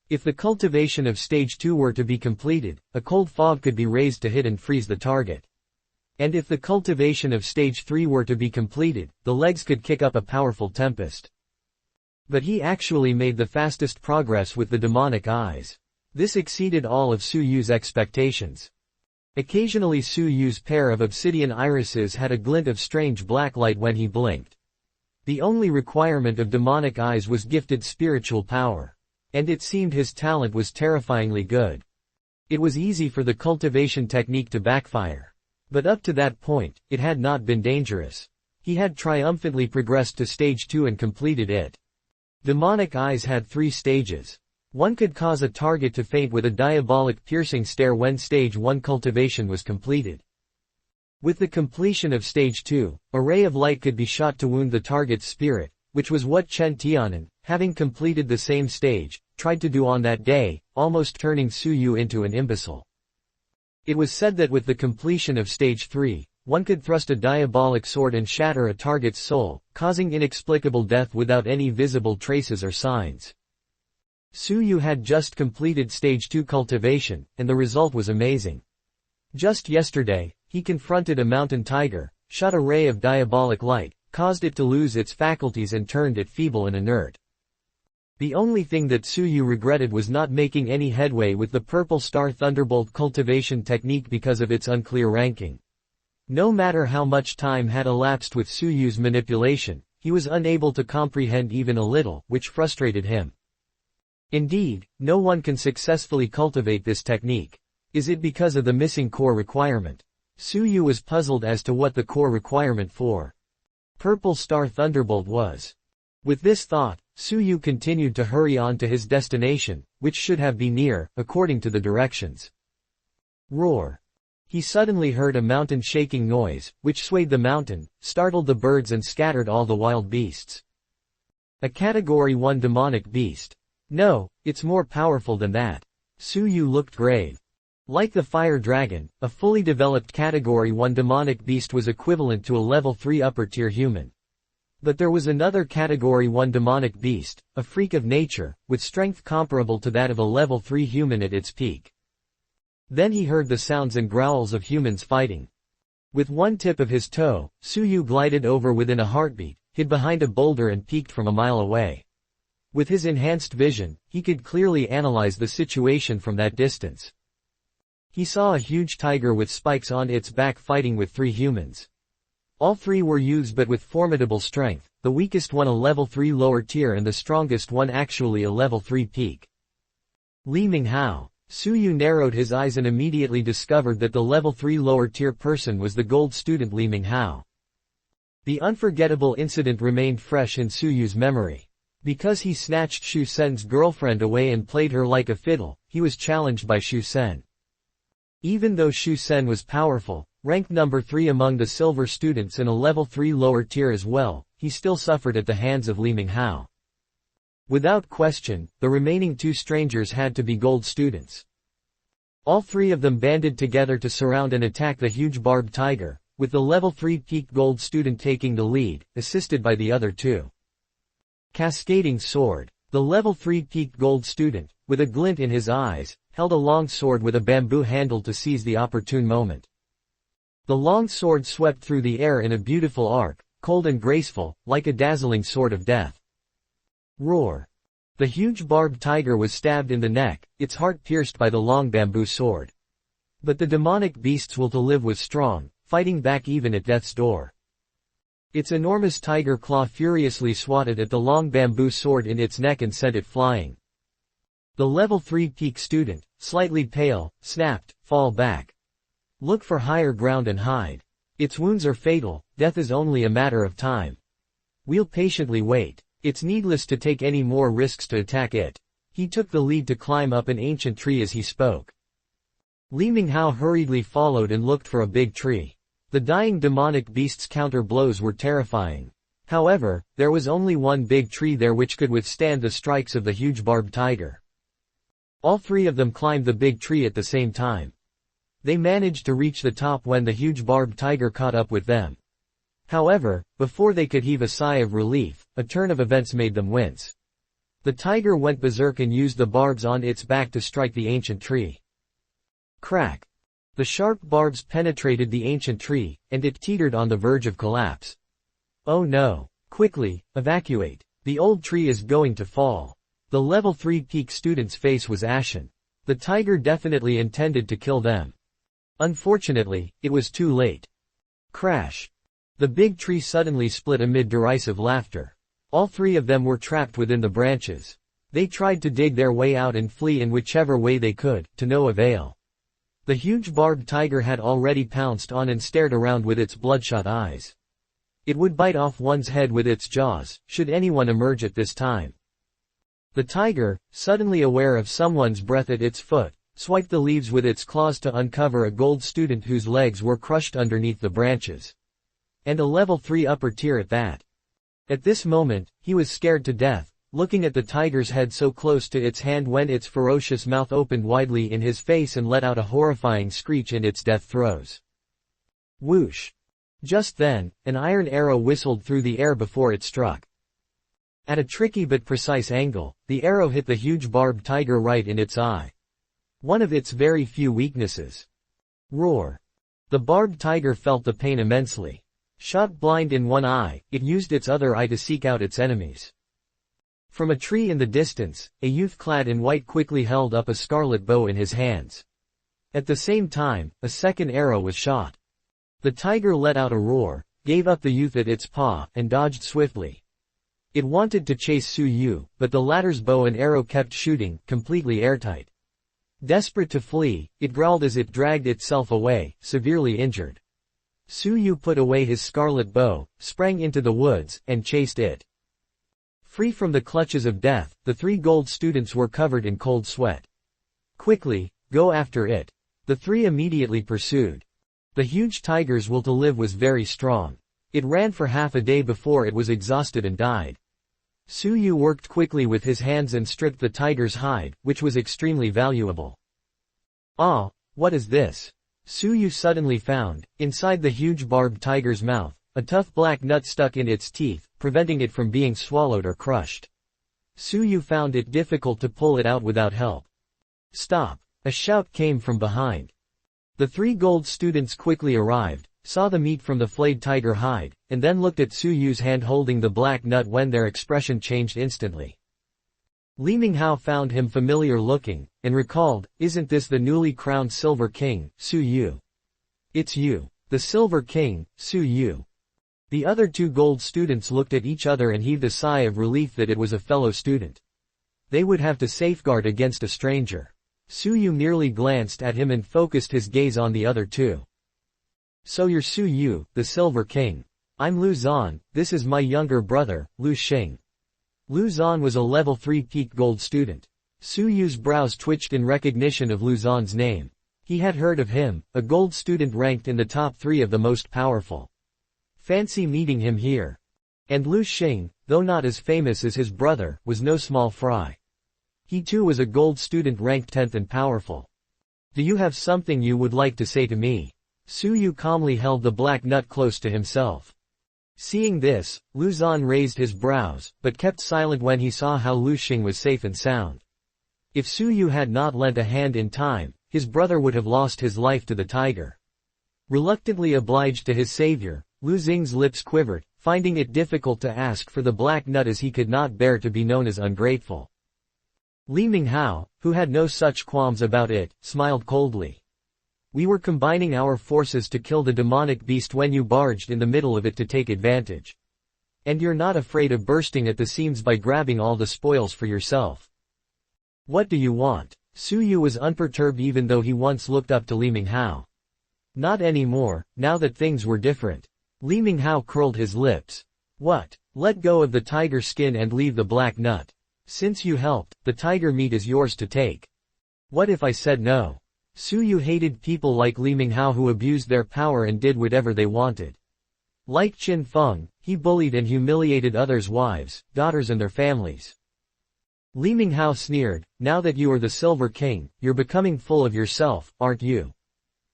If the cultivation of Stage 2 were to be completed, a cold fog could be raised to hit and freeze the target. And if the cultivation of Stage 3 were to be completed, the legs could kick up a powerful tempest. But he actually made the fastest progress with the demonic eyes. This exceeded all of Su Yu's expectations. Occasionally Su Yu's pair of obsidian irises had a glint of strange black light when he blinked. The only requirement of demonic eyes was gifted spiritual power. And it seemed his talent was terrifyingly good. It was easy for the cultivation technique to backfire. But up to that point, it had not been dangerous. He had triumphantly progressed to Stage 2 and completed it. Demonic Eyes had 3 stages. One could cause a target to faint with a diabolic piercing stare when Stage 1 cultivation was completed. With the completion of Stage 2, a ray of light could be shot to wound the target's spirit, which was what Chen Tianan, having completed the same stage, tried to do on that day, almost turning Su Yu into an imbecile. It was said that with the completion of Stage 3, one could thrust a diabolic sword and shatter a target's soul, causing inexplicable death without any visible traces or signs. Su Yu had just completed Stage 2 cultivation, and the result was amazing. Just yesterday, he confronted a mountain tiger, shot a ray of diabolic light, caused it to lose its faculties and turned it feeble and inert. The only thing that Su Yu regretted was not making any headway with the Purple Star Thunderbolt cultivation technique because of its unclear ranking. No matter how much time had elapsed with Su Yu's manipulation, he was unable to comprehend even a little, which frustrated him. Indeed, no one can successfully cultivate this technique. Is it because of the missing core requirement? Su Yu was puzzled as to what the core requirement for Purple Star Thunderbolt was. With this thought, Su Yu continued to hurry on to his destination, which should have been near, according to the directions. Roar. He suddenly heard a mountain-shaking noise, which swayed the mountain, startled the birds and scattered all the wild beasts. A Category 1 demonic beast. No, it's more powerful than that. Su Yu looked grave. Like the fire dragon, a fully developed Category 1 demonic beast was equivalent to a level 3 upper-tier human. But there was another Category 1 demonic beast, a freak of nature, with strength comparable to that of a level 3 human at its peak. Then he heard the sounds and growls of humans fighting. With one tip of his toe, Su Yu glided over within a heartbeat, hid behind a boulder and peeked from a mile away. With his enhanced vision, he could clearly analyze the situation from that distance. He saw a huge tiger with spikes on its back fighting with 3 humans. All 3 were youths but with formidable strength, the weakest one a level 3 lower tier and the strongest one actually a level 3 peak. Li Minghao. Su Yu narrowed his eyes and immediately discovered that the level 3 lower tier person was the gold student Li Minghao. The unforgettable incident remained fresh in Su Yu's memory. Because he snatched Shu Sen's girlfriend away and played her like a fiddle, he was challenged by Shu Sen. Even though Shu Sen was powerful, ranked number 3 among the silver students in a level 3 lower tier as well, he still suffered at the hands of Li Minghao. Without question, the remaining 2 strangers had to be gold students. All 3 of them banded together to surround and attack the huge barbed tiger, with the level 3 peak gold student taking the lead, assisted by the other 2. Cascading Sword. The level 3 peak gold student, with a glint in his eyes, held a long sword with a bamboo handle to seize the opportune moment. The long sword swept through the air in a beautiful arc, cold and graceful, like a dazzling sword of death. Roar. The huge barbed tiger was stabbed in the neck, its heart pierced by the long bamboo sword. But the demonic beast's will to live was strong, fighting back even at death's door. Its enormous tiger claw furiously swatted at the long bamboo sword in its neck and sent it flying. The level 3 peak student, slightly pale, snapped, "Fall back. Look for higher ground and hide. Its wounds are fatal, death is only a matter of time. We'll patiently wait. It's needless to take any more risks to attack it." He took the lead to climb up an ancient tree as he spoke. Li Minghao hurriedly followed and looked for a big tree. The dying demonic beast's counter blows were terrifying. However, there was only one big tree there which could withstand the strikes of the huge barbed tiger. All 3 of them climbed the big tree at the same time. They managed to reach the top when the huge barbed tiger caught up with them. However, before they could heave a sigh of relief, a turn of events made them wince. The tiger went berserk and used the barbs on its back to strike the ancient tree. Crack! The sharp barbs penetrated the ancient tree, and it teetered on the verge of collapse. Oh no! Quickly, evacuate! The old tree is going to fall. The level 3 peak student's face was ashen. The tiger definitely intended to kill them. Unfortunately, it was too late. Crash! The big tree suddenly split amid derisive laughter. All 3 of them were trapped within the branches. They tried to dig their way out and flee in whichever way they could, to no avail. The huge barbed tiger had already pounced on and stared around with its bloodshot eyes. It would bite off one's head with its jaws, should anyone emerge at this time. The tiger, suddenly aware of someone's breath at its foot, swiped the leaves with its claws to uncover a gold student whose legs were crushed underneath the branches. And a level 3 upper tier at that. At this moment, he was scared to death, looking at the tiger's head so close to its hand when its ferocious mouth opened widely in his face and let out a horrifying screech in its death throes. Whoosh! Just then, an iron arrow whistled through the air before it struck. At a tricky but precise angle, the arrow hit the huge barbed tiger right in its eye. One of its very few weaknesses. Roar! The barbed tiger felt the pain immensely. Shot blind in one eye, it used its other eye to seek out its enemies. From a tree in the distance, a youth clad in white quickly held up a scarlet bow in his hands. At the same time, a second arrow was shot. The tiger let out a roar, gave up the youth at its paw, and dodged swiftly. It wanted to chase Su Yu, but the latter's bow and arrow kept shooting, completely airtight. Desperate to flee, it growled as it dragged itself away, severely injured. Su Yu put away his scarlet bow, sprang into the woods, and chased it. Free from the clutches of death, the 3 gold students were covered in cold sweat. Quickly, go after it. The 3 immediately pursued. The huge tiger's will to live was very strong. It ran for half a day before it was exhausted and died. Su Yu worked quickly with his hands and stripped the tiger's hide, which was extremely valuable. Ah, what is this? Su Yu suddenly found, inside the huge barbed tiger's mouth, a tough black nut stuck in its teeth, preventing it from being swallowed or crushed. Su Yu found it difficult to pull it out without help. Stop! A shout came from behind. The 3 gold students quickly arrived, saw the meat from the flayed tiger hide, and then looked at Su Yu's hand holding the black nut when their expression changed instantly. Li Minghao found him familiar looking, and recalled, isn't this the newly crowned Silver King, Su Yu? It's you. The Silver King, Su Yu. The other 2 gold students looked at each other and heaved a sigh of relief that it was a fellow student. They would have to safeguard against a stranger. Su Yu merely glanced at him and focused his gaze on the other 2. So you're Su Yu, the Silver King. I'm Lu Zan, this is my younger brother, Lu Xing. Lu Zan was a level 3 peak gold student. Su Yu's brows twitched in recognition of Lu Zan's name. He had heard of him, a gold student ranked in the top 3 of the most powerful. Fancy meeting him here. And Lu Xing, though not as famous as his brother, was no small fry. He too was a gold student ranked 10th and powerful. Do you have something you would like to say to me? Su Yu calmly held the black nut close to himself. Seeing this, Lu Zan raised his brows, but kept silent when he saw how Lu Xing was safe and sound. If Su Yu had not lent a hand in time, his brother would have lost his life to the tiger. Reluctantly obliged to his savior, Lu Xing's lips quivered, finding it difficult to ask for the black nut as he could not bear to be known as ungrateful. Li Minghao, who had no such qualms about it, smiled coldly. We were combining our forces to kill the demonic beast when you barged in the middle of it to take advantage. And you're not afraid of bursting at the seams by grabbing all the spoils for yourself. What do you want? Su Yu was unperturbed even though he once looked up to Li Minghao. Not anymore, now that things were different. Li Minghao curled his lips. What? Let go of the tiger skin and leave the black nut. Since you helped, the tiger meat is yours to take. What if I said no? Su Yu hated people like Li Minghao who abused their power and did whatever they wanted. Like Qin Feng, he bullied and humiliated others' wives, daughters and their families. Li Minghao sneered, now that you are the Silver King, you're becoming full of yourself, aren't you?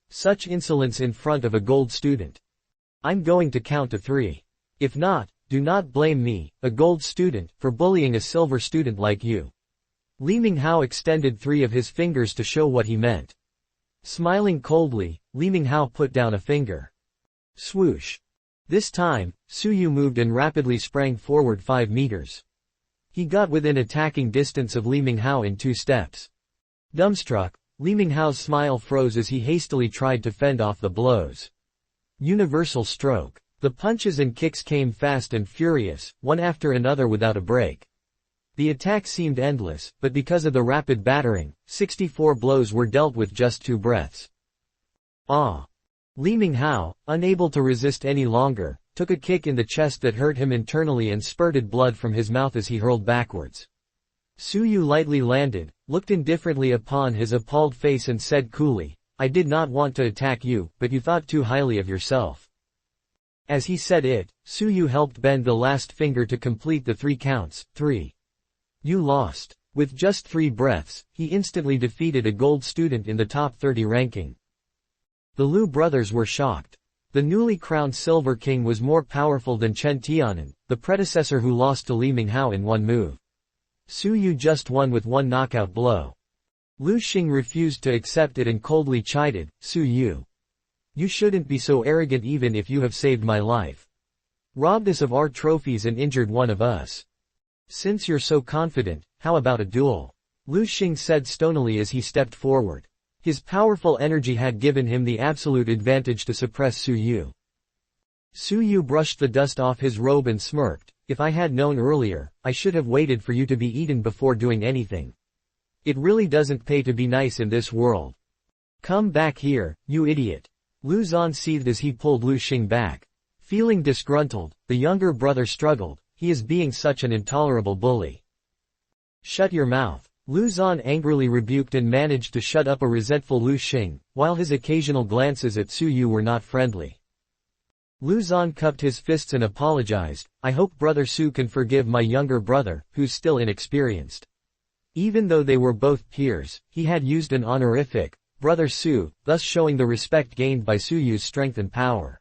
Such insolence in front of a gold student. I'm going to count to 3. If not, do not blame me, a gold student, for bullying a silver student like you. Li Minghao extended 3 of his fingers to show what he meant. Smiling coldly, Li Minghao put down a finger. Swoosh. This time, Su Yu moved and rapidly sprang forward 5 meters. He got within attacking distance of Li Minghao in 2 steps. Dumbstruck, Li Minghao's smile froze as he hastily tried to fend off the blows. Universal stroke. The punches and kicks came fast and furious, one after another without a break. The attack seemed endless, but because of the rapid battering, 64 blows were dealt with just 2 breaths. Ah! Li Minghao, unable to resist any longer, took a kick in the chest that hurt him internally and spurted blood from his mouth as he hurled backwards. Su Yu lightly landed, looked indifferently upon his appalled face and said coolly, I did not want to attack you, but you thought too highly of yourself. As he said it, Su Yu helped bend the last finger to complete the 3 counts. 3. You lost. With just 3 breaths, he instantly defeated a gold student in the top 30 ranking. The Liu brothers were shocked. The newly crowned Silver King was more powerful than Chen Tianan, the predecessor who lost to Li Minghao in one move. Su Yu just won with 1 knockout blow. Lu Xing refused to accept it and coldly chided, Su Yu. You shouldn't be so arrogant even if you have saved my life. Robbed us of our trophies and injured one of us. Since you're so confident, how about a duel? Lu Xing said stonily as he stepped forward. His powerful energy had given him the absolute advantage to suppress Su Yu. Su Yu brushed the dust off his robe and smirked, if I had known earlier, I should have waited for you to be eaten before doing anything. It really doesn't pay to be nice in this world. Come back here, you idiot. Lu Zan seethed as he pulled Lu Xing back. Feeling disgruntled, the younger brother struggled, he is being such an intolerable bully. Shut your mouth. Lu Zan angrily rebuked and managed to shut up a resentful Lu Xing, while his occasional glances at Su Yu were not friendly. Lu Zan cupped his fists and apologized, I hope Brother Su can forgive my younger brother, who's still inexperienced. Even though they were both peers, he had used an honorific, Brother Su, thus showing the respect gained by Su Yu's strength and power.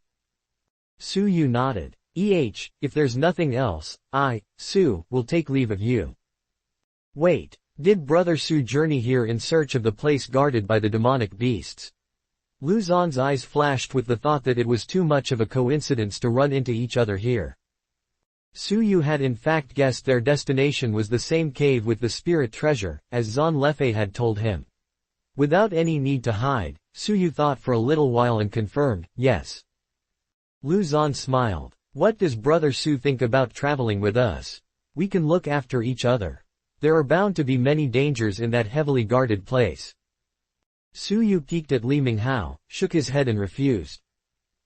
Su Yu nodded. If there's nothing else, I, Su, will take leave of you. Wait, did Brother Su journey here in search of the place guarded by the demonic beasts? Lu Zan's eyes flashed with the thought that it was too much of a coincidence to run into each other here. Su Yu had in fact guessed their destination was the same cave with the spirit treasure, as Zan Lefei had told him. Without any need to hide, Su Yu thought for a little while and confirmed, yes. Lu Zan smiled. What does Brother Su think about traveling with us? We can look after each other. There are bound to be many dangers in that heavily guarded place. Su Yu peeked at Li Minghao, shook his head and refused.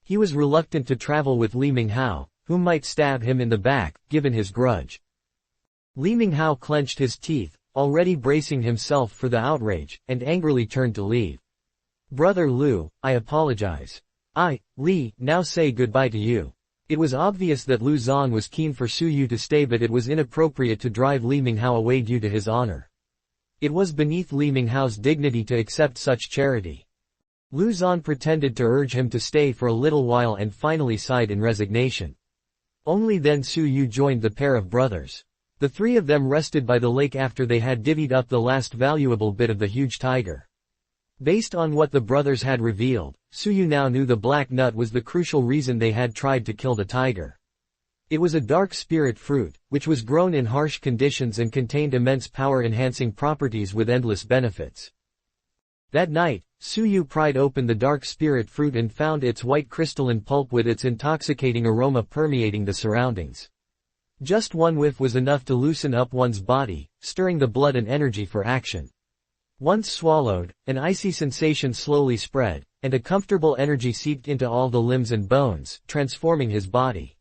He was reluctant to travel with Li Minghao, who might stab him in the back, given his grudge. Li Minghao clenched his teeth, already bracing himself for the outrage, and angrily turned to leave. Brother Lu, I apologize. Li, now say goodbye to you. It was obvious that Lu Zan was keen for Su Yu to stay, but it was inappropriate to drive Li Minghao away due to his honor. It was beneath Li Minghao's dignity to accept such charity. Lu Zan pretended to urge him to stay for a little while and finally sighed in resignation. Only then Su Yu joined the pair of brothers. The 3 of them rested by the lake after they had divvied up the last valuable bit of the huge tiger. Based on what the brothers had revealed, Su Yu now knew the black nut was the crucial reason they had tried to kill the tiger. It was a dark spirit fruit, which was grown in harsh conditions and contained immense power-enhancing properties with endless benefits. That night, Su Yu pried open the dark spirit fruit and found its white crystalline pulp with its intoxicating aroma permeating the surroundings. Just one whiff was enough to loosen up one's body, stirring the blood and energy for action. Once swallowed, an icy sensation slowly spread, and a comfortable energy seeped into all the limbs and bones, transforming his body.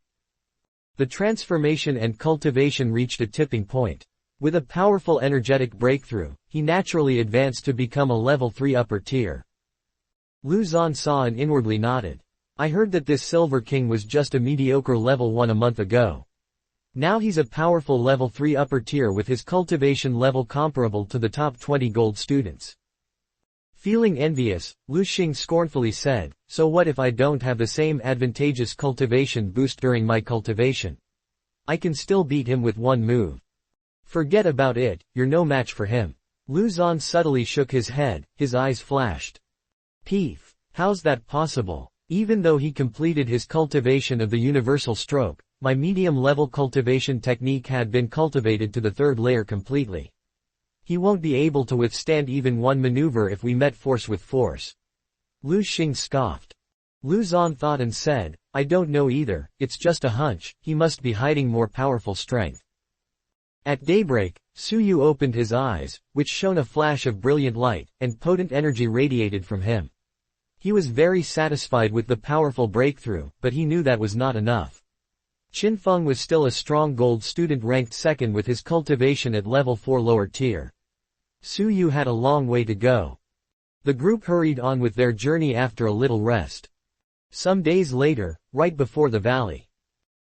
The transformation and cultivation reached a tipping point. With a powerful energetic breakthrough, he naturally advanced to become a level 3 upper tier. Lu Zan saw and inwardly nodded. I heard that this Silver King was just a mediocre level 1 a month ago. Now he's a powerful level 3 upper tier with his cultivation level comparable to the top 20 gold students. Feeling envious, Lu Xing scornfully said, so what if I don't have the same advantageous cultivation boost during my cultivation? I can still beat him with one move. Forget about it, you're no match for him. Lu Zan subtly shook his head, his eyes flashed. Peef, how's that possible? Even though he completed his cultivation of the universal stroke, my medium-level cultivation technique had been cultivated to the 3rd layer completely. He won't be able to withstand even one maneuver if we met force with force. Lu Xing scoffed. Lu Zan thought and said, I don't know either, it's just a hunch, he must be hiding more powerful strength. At daybreak, Su Yu opened his eyes, which shone a flash of brilliant light, and potent energy radiated from him. He was very satisfied with the powerful breakthrough, but he knew that was not enough. Qin Feng was still a strong gold student ranked second with his cultivation at level 4 lower tier. Su Yu had a long way to go. The group hurried on with their journey after a little rest. Some days later, right before the valley.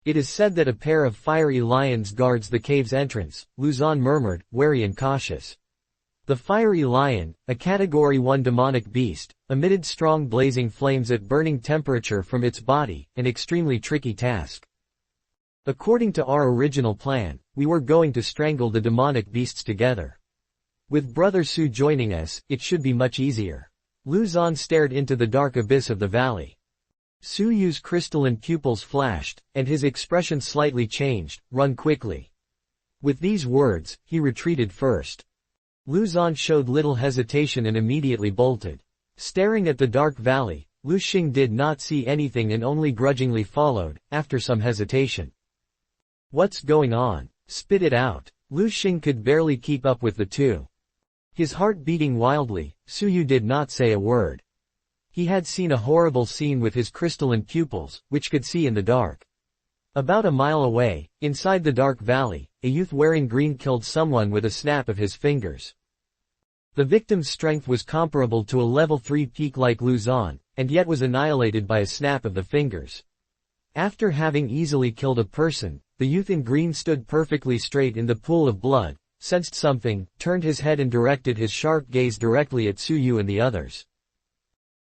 It is said that a pair of fiery lions guards the cave's entrance, Luzon murmured, wary and cautious. The fiery lion, a Category 1 demonic beast, emitted strong blazing flames at burning temperature from its body, an extremely tricky task. According to our original plan, we were going to strangle the demonic beasts together. With Brother Su joining us, it should be much easier. Luzon stared into the dark abyss of the valley. Su Yu's crystalline pupils flashed, and his expression slightly changed, run quickly. With these words, he retreated first. Luzon showed little hesitation and immediately bolted. Staring at the dark valley, Lu Xing did not see anything and only grudgingly followed, after some hesitation. What's going on? Spit it out. Lu Xing could barely keep up with the two. His heart beating wildly, Su Yu did not say a word. He had seen a horrible scene with his crystalline pupils, which could see in the dark. About a mile away, inside the dark valley, a youth wearing green killed someone with a snap of his fingers. The victim's strength was comparable to a level 3 peak like Luzon, and yet was annihilated by a snap of the fingers. After having easily killed a person, the youth in green stood perfectly straight in the pool of blood, sensed something, turned his head and directed his sharp gaze directly at Su Yu and the others.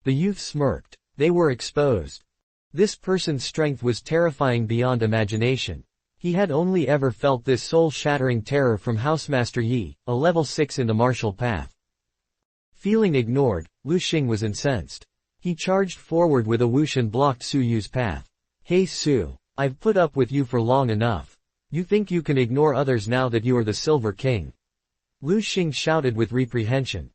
The youth smirked. They were exposed. This person's strength was terrifying beyond imagination. He had only ever felt this soul-shattering terror from Housemaster Yi, a level 6 in the martial path. Feeling ignored, Lu Xing was incensed. He charged forward with a whoosh and blocked Su Yu's path. Hey Su, I've put up with you for long enough. You think you can ignore others now that you are the Silver King? Lu Xing shouted with reprehension.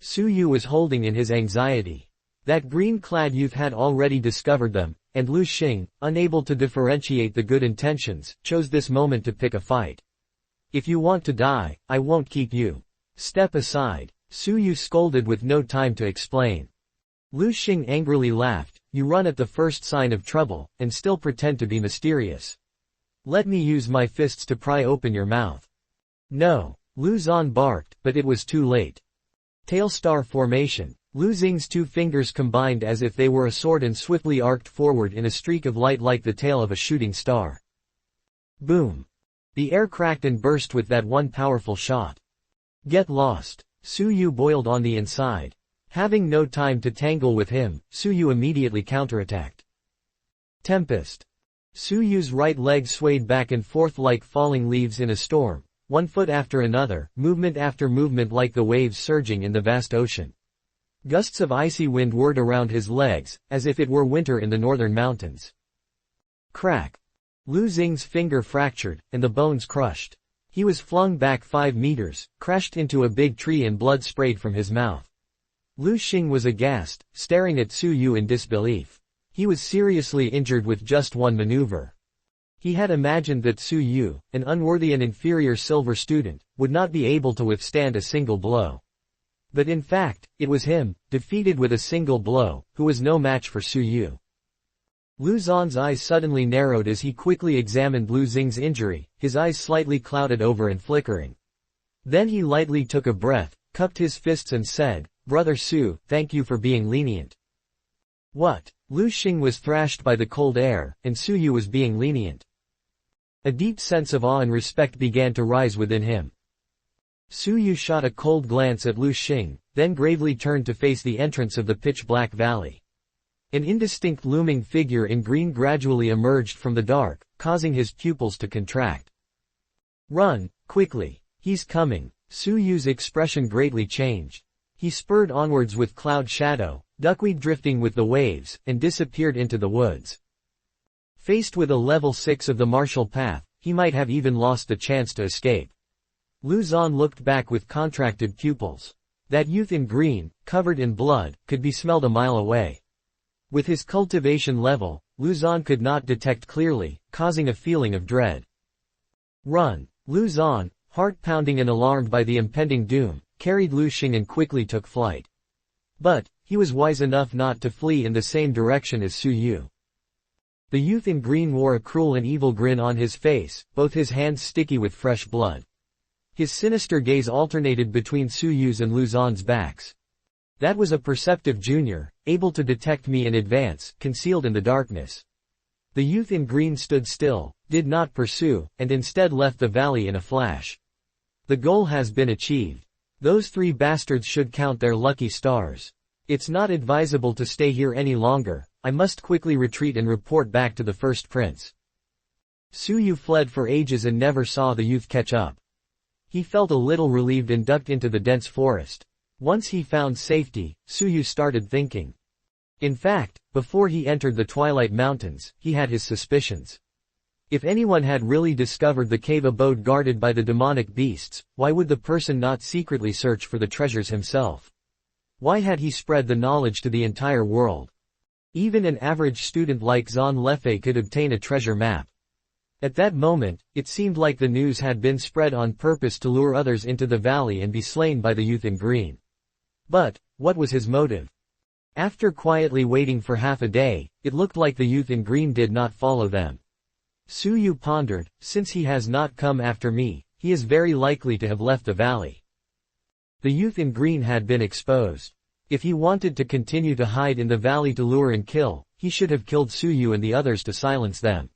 Su Yu was holding in his anxiety. That green-clad youth had already discovered them, and Lu Xing, unable to differentiate the good intentions, chose this moment to pick a fight. If you want to die, I won't keep you. Step aside. Su Yu scolded with no time to explain. Lu Xing angrily laughed. You run at the first sign of trouble, and still pretend to be mysterious. Let me use my fists to pry open your mouth. No. Luzon barked, but it was too late. Tail star formation. Lu Xing's two fingers combined as if they were a sword and swiftly arced forward in a streak of light like the tail of a shooting star. Boom. The air cracked and burst with that one powerful shot. Get lost. Su Yu boiled on the inside. Having no time to tangle with him, Su Yu immediately counterattacked. Tempest. Su Yu's right leg swayed back and forth like falling leaves in a storm, one foot after another, movement after movement like the waves surging in the vast ocean. Gusts of icy wind whirred around his legs, as if it were winter in the northern mountains. Crack. Lu Xing's finger fractured, and the bones crushed. He was flung back 5 meters, crashed into a big tree and blood sprayed from his mouth. Lu Xing was aghast, staring at Su Yu in disbelief. He was seriously injured with just one maneuver. He had imagined that Su Yu, an unworthy and inferior silver student, would not be able to withstand a single blow. But in fact, it was him, defeated with a single blow, who was no match for Su Yu. Luzon's eyes suddenly narrowed as he quickly examined Lu Xing's injury, his eyes slightly clouded over and flickering. Then he lightly took a breath, cupped his fists and said, Brother Su, thank you for being lenient. What? Lu Xing was thrashed by the cold air, and Su Yu was being lenient. A deep sense of awe and respect began to rise within him. Su Yu shot a cold glance at Lu Xing, then gravely turned to face the entrance of the pitch-black valley. An indistinct looming figure in green gradually emerged from the dark, causing his pupils to contract. Run, quickly. He's coming. Su Yu's expression greatly changed. He spurred onwards with cloud shadow, duckweed drifting with the waves, and disappeared into the woods. Faced with a level 6 of the martial path, he might have even lost the chance to escape. Luzon looked back with contracted pupils. That youth in green, covered in blood, could be smelled a mile away. With his cultivation level, Luzon could not detect clearly, causing a feeling of dread. Run. Luzon, heart pounding and alarmed by the impending doom, carried Lu Xing and quickly took flight. But, he was wise enough not to flee in the same direction as Su Yu. The youth in green wore a cruel and evil grin on his face, both his hands sticky with fresh blood. His sinister gaze alternated between Su Yu's and Lu Zan's backs. That was a perceptive junior, able to detect me in advance, concealed in the darkness. The youth in green stood still, did not pursue, and instead left the valley in a flash. The goal has been achieved. Those three bastards should count their lucky stars. It's not advisable to stay here any longer. I must quickly retreat and report back to the first prince. Su Yu fled for ages and never saw the youth catch up. He felt a little relieved and ducked into the dense forest. Once he found safety, Su Yu started thinking. In fact, before he entered the Twilight Mountains, he had his suspicions. If anyone had really discovered the cave abode guarded by the demonic beasts, why would the person not secretly search for the treasures himself? Why had he spread the knowledge to the entire world? Even an average student like Zan Lefei could obtain a treasure map. At that moment, it seemed like the news had been spread on purpose to lure others into the valley and be slain by the youth in green. But, what was his motive? After quietly waiting for half a day, it looked like the youth in green did not follow them. Su Yu pondered, since he has not come after me, he is very likely to have left the valley. The youth in green had been exposed. If he wanted to continue to hide in the valley to lure and kill, he should have killed Su Yu and the others to silence them.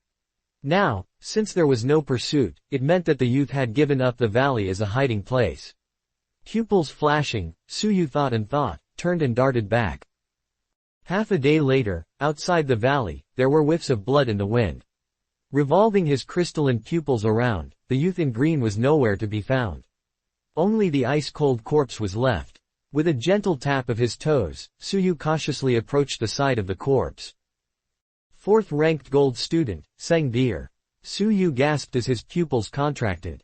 Now, since there was no pursuit, it meant that the youth had given up the valley as a hiding place. Pupils flashing, Su Yu thought, turned and darted back. Half a day later, outside the valley, there were whiffs of blood in the wind. Revolving his crystalline pupils around, the youth in green was nowhere to be found. Only the ice-cold corpse was left. With a gentle tap of his toes, Su Yu cautiously approached the side of the corpse. Fourth-ranked gold student, Seng Beer. Su Yu gasped as his pupils contracted.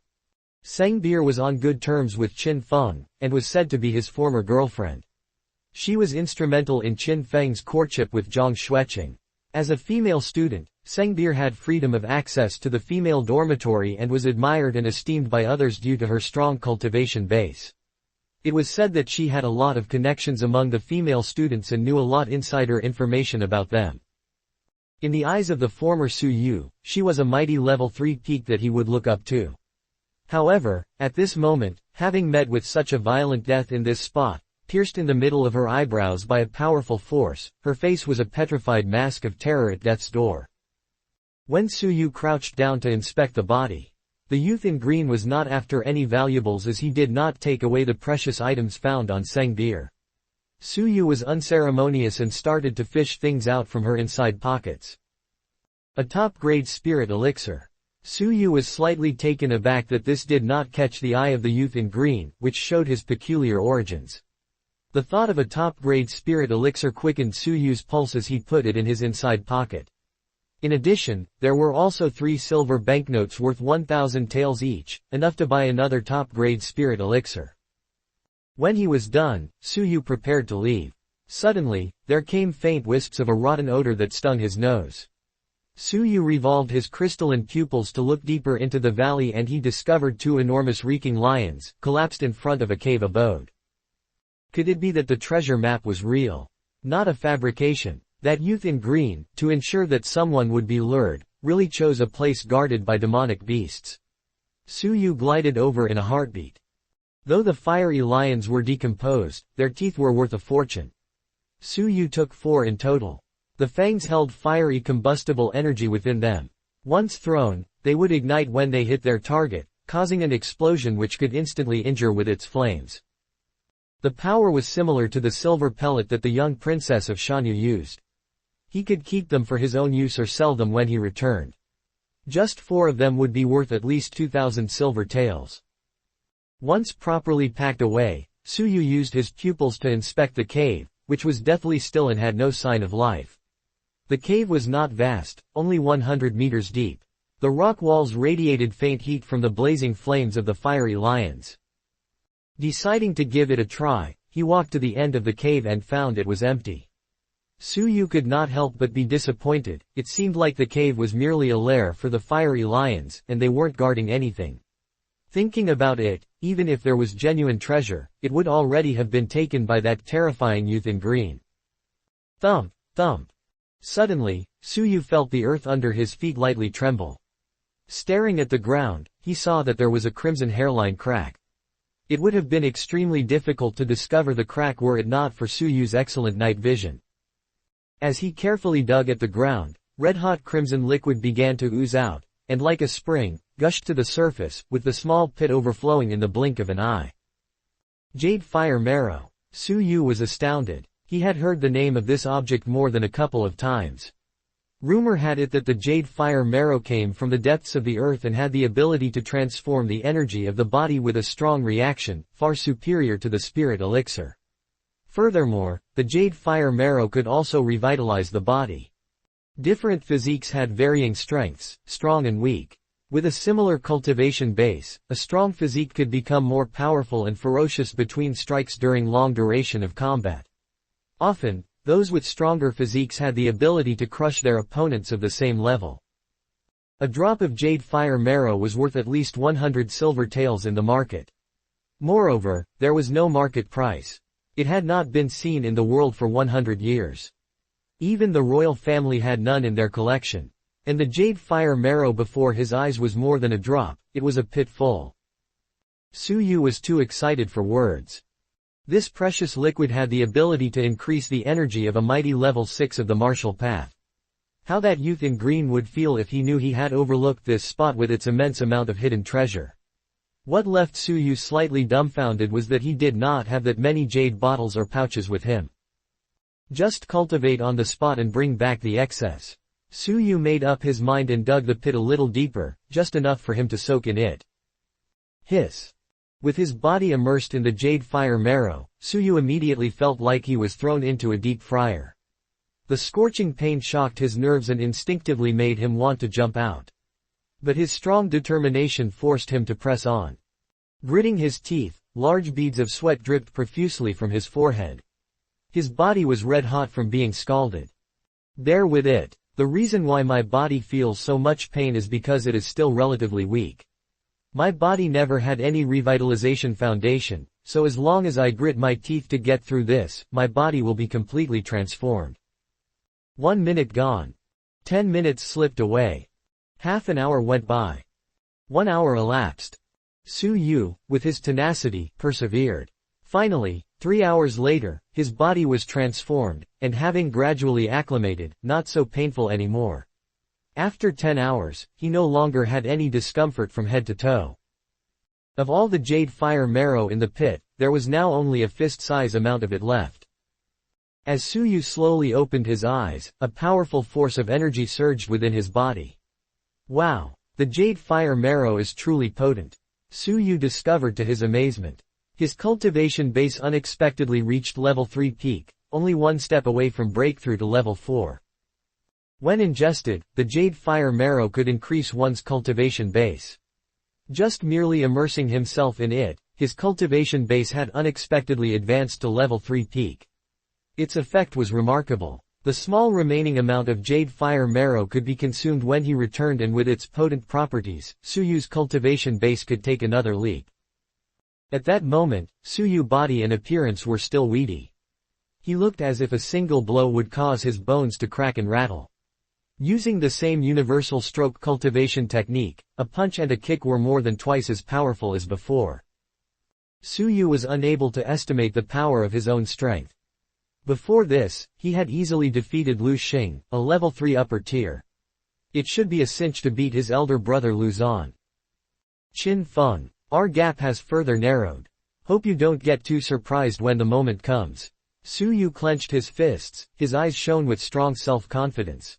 Seng Beer was on good terms with Qin Feng, and was said to be his former girlfriend. She was instrumental in Qin Feng's courtship with Zhang Xueqing. As a female student, Seng Beer had freedom of access to the female dormitory and was admired and esteemed by others due to her strong cultivation base. It was said that she had a lot of connections among the female students and knew a lot insider information about them. In the eyes of the former Su Yu, she was a mighty level 3 peak that he would look up to. However, at this moment, having met with such a violent death in this spot, pierced in the middle of her eyebrows by a powerful force, her face was a petrified mask of terror at death's door. When Su Yu crouched down to inspect the body, the youth in green was not after any valuables as he did not take away the precious items found on Seng Beer. Su Yu was unceremonious and started to fish things out from her inside pockets. A top-grade spirit elixir. Su Yu was slightly taken aback that this did not catch the eye of the youth in green, which showed his peculiar origins. The thought of a top-grade spirit elixir quickened Su Yu's pulse as he put it in his inside pocket. In addition, there were also 3 silver banknotes worth 1,000 taels each, enough to buy another top-grade spirit elixir. When he was done, Su Yu prepared to leave. Suddenly, there came faint wisps of a rotten odor that stung his nose. Su Yu revolved his crystalline pupils to look deeper into the valley and he discovered 2 enormous reeking lions, collapsed in front of a cave abode. Could it be that the treasure map was real? Not a fabrication. That youth in green, to ensure that someone would be lured, really chose a place guarded by demonic beasts. Su Yu glided over in a heartbeat. Though the fiery lions were decomposed, their teeth were worth a fortune. Su Yu took 4 in total. The fangs held fiery combustible energy within them. Once thrown, they would ignite when they hit their target, causing an explosion which could instantly injure with its flames. The power was similar to the silver pellet that the young princess of Shanyu used. He could keep them for his own use or sell them when he returned. Just 4 of them would be worth at least 2,000 silver taels. Once properly packed away, Su Yu used his pupils to inspect the cave, which was deathly still and had no sign of life. The cave was not vast, only 100 meters deep. The rock walls radiated faint heat from the blazing flames of the fiery lions. Deciding to give it a try, he walked to the end of the cave and found it was empty. Su Yu could not help but be disappointed. It seemed like the cave was merely a lair for the fiery lions, and they weren't guarding anything. Thinking about it, even if there was genuine treasure, it would already have been taken by that terrifying youth in green. Thump, thump. Suddenly, Suyu felt the earth under his feet lightly tremble. Staring at the ground, he saw that there was a crimson hairline crack. It would have been extremely difficult to discover the crack were it not for Suyu's excellent night vision. As he carefully dug at the ground, red-hot crimson liquid began to ooze out, and like a spring, gushed to the surface, with the small pit overflowing in the blink of an eye. Jade fire marrow. Suyu was astounded. He had heard the name of this object more than a couple of times. Rumor had it that the jade fire marrow came from the depths of the earth and had the ability to transform the energy of the body with a strong reaction, far superior to the spirit elixir. Furthermore, the jade fire marrow could also revitalize the body. Different physiques had varying strengths, strong and weak. With a similar cultivation base, a strong physique could become more powerful and ferocious between strikes during long duration of combat. Often, those with stronger physiques had the ability to crush their opponents of the same level. A drop of jade fire marrow was worth at least 100 silver taels in the market. Moreover, there was no market price. It had not been seen in the world for 100 years. Even the royal family had none in their collection. And the jade fire marrow before his eyes was more than a drop, it was a pit full. Suyu was too excited for words. This precious liquid had the ability to increase the energy of a mighty level 6 of the martial path. How that youth in green would feel if he knew he had overlooked this spot with its immense amount of hidden treasure. What left Suyu slightly dumbfounded was that he did not have that many jade bottles or pouches with him. Just cultivate on the spot and bring back the excess. Suyu made up his mind and dug the pit a little deeper, just enough for him to soak in it. Hiss. With his body immersed in the jade fire marrow, Suyu immediately felt like he was thrown into a deep fryer. The scorching pain shocked his nerves and instinctively made him want to jump out. But his strong determination forced him to press on. Gritting his teeth, large beads of sweat dripped profusely from his forehead. His body was red-hot from being scalded. Bear with it. The reason why my body feels so much pain is because it is still relatively weak. My body never had any revitalization foundation, so as long as I grit my teeth to get through this, my body will be completely transformed. 1 minute gone. 10 minutes slipped away. Half an hour went by. 1 hour elapsed. Suyu, with his tenacity, persevered. Finally, 3 hours later, his body was transformed, and having gradually acclimated, not so painful anymore. After 10 hours, he no longer had any discomfort from head to toe. Of all the jade fire marrow in the pit, there was now only a fist-size amount of it left. As Suyu slowly opened his eyes, a powerful force of energy surged within his body. Wow! The jade fire marrow is truly potent. Suyu discovered to his amazement. His cultivation base unexpectedly reached level 3 peak, only one step away from breakthrough to level 4. When ingested, the jade fire marrow could increase one's cultivation base. Just merely immersing himself in it, his cultivation base had unexpectedly advanced to level 3 peak. Its effect was remarkable. The small remaining amount of jade fire marrow could be consumed when he returned, and with its potent properties, Suyu's cultivation base could take another leap. At that moment, Suyu's body and appearance were still weedy. He looked as if a single blow would cause his bones to crack and rattle. Using the same universal stroke cultivation technique, a punch and a kick were more than twice as powerful as before. Suyu was unable to estimate the power of his own strength. Before this, he had easily defeated Lu Xing, a level 3 upper tier. It should be a cinch to beat his elder brother Lu Zan. Qin Feng, our gap has further narrowed. Hope you don't get too surprised when the moment comes. Suyu clenched his fists, his eyes shone with strong self-confidence.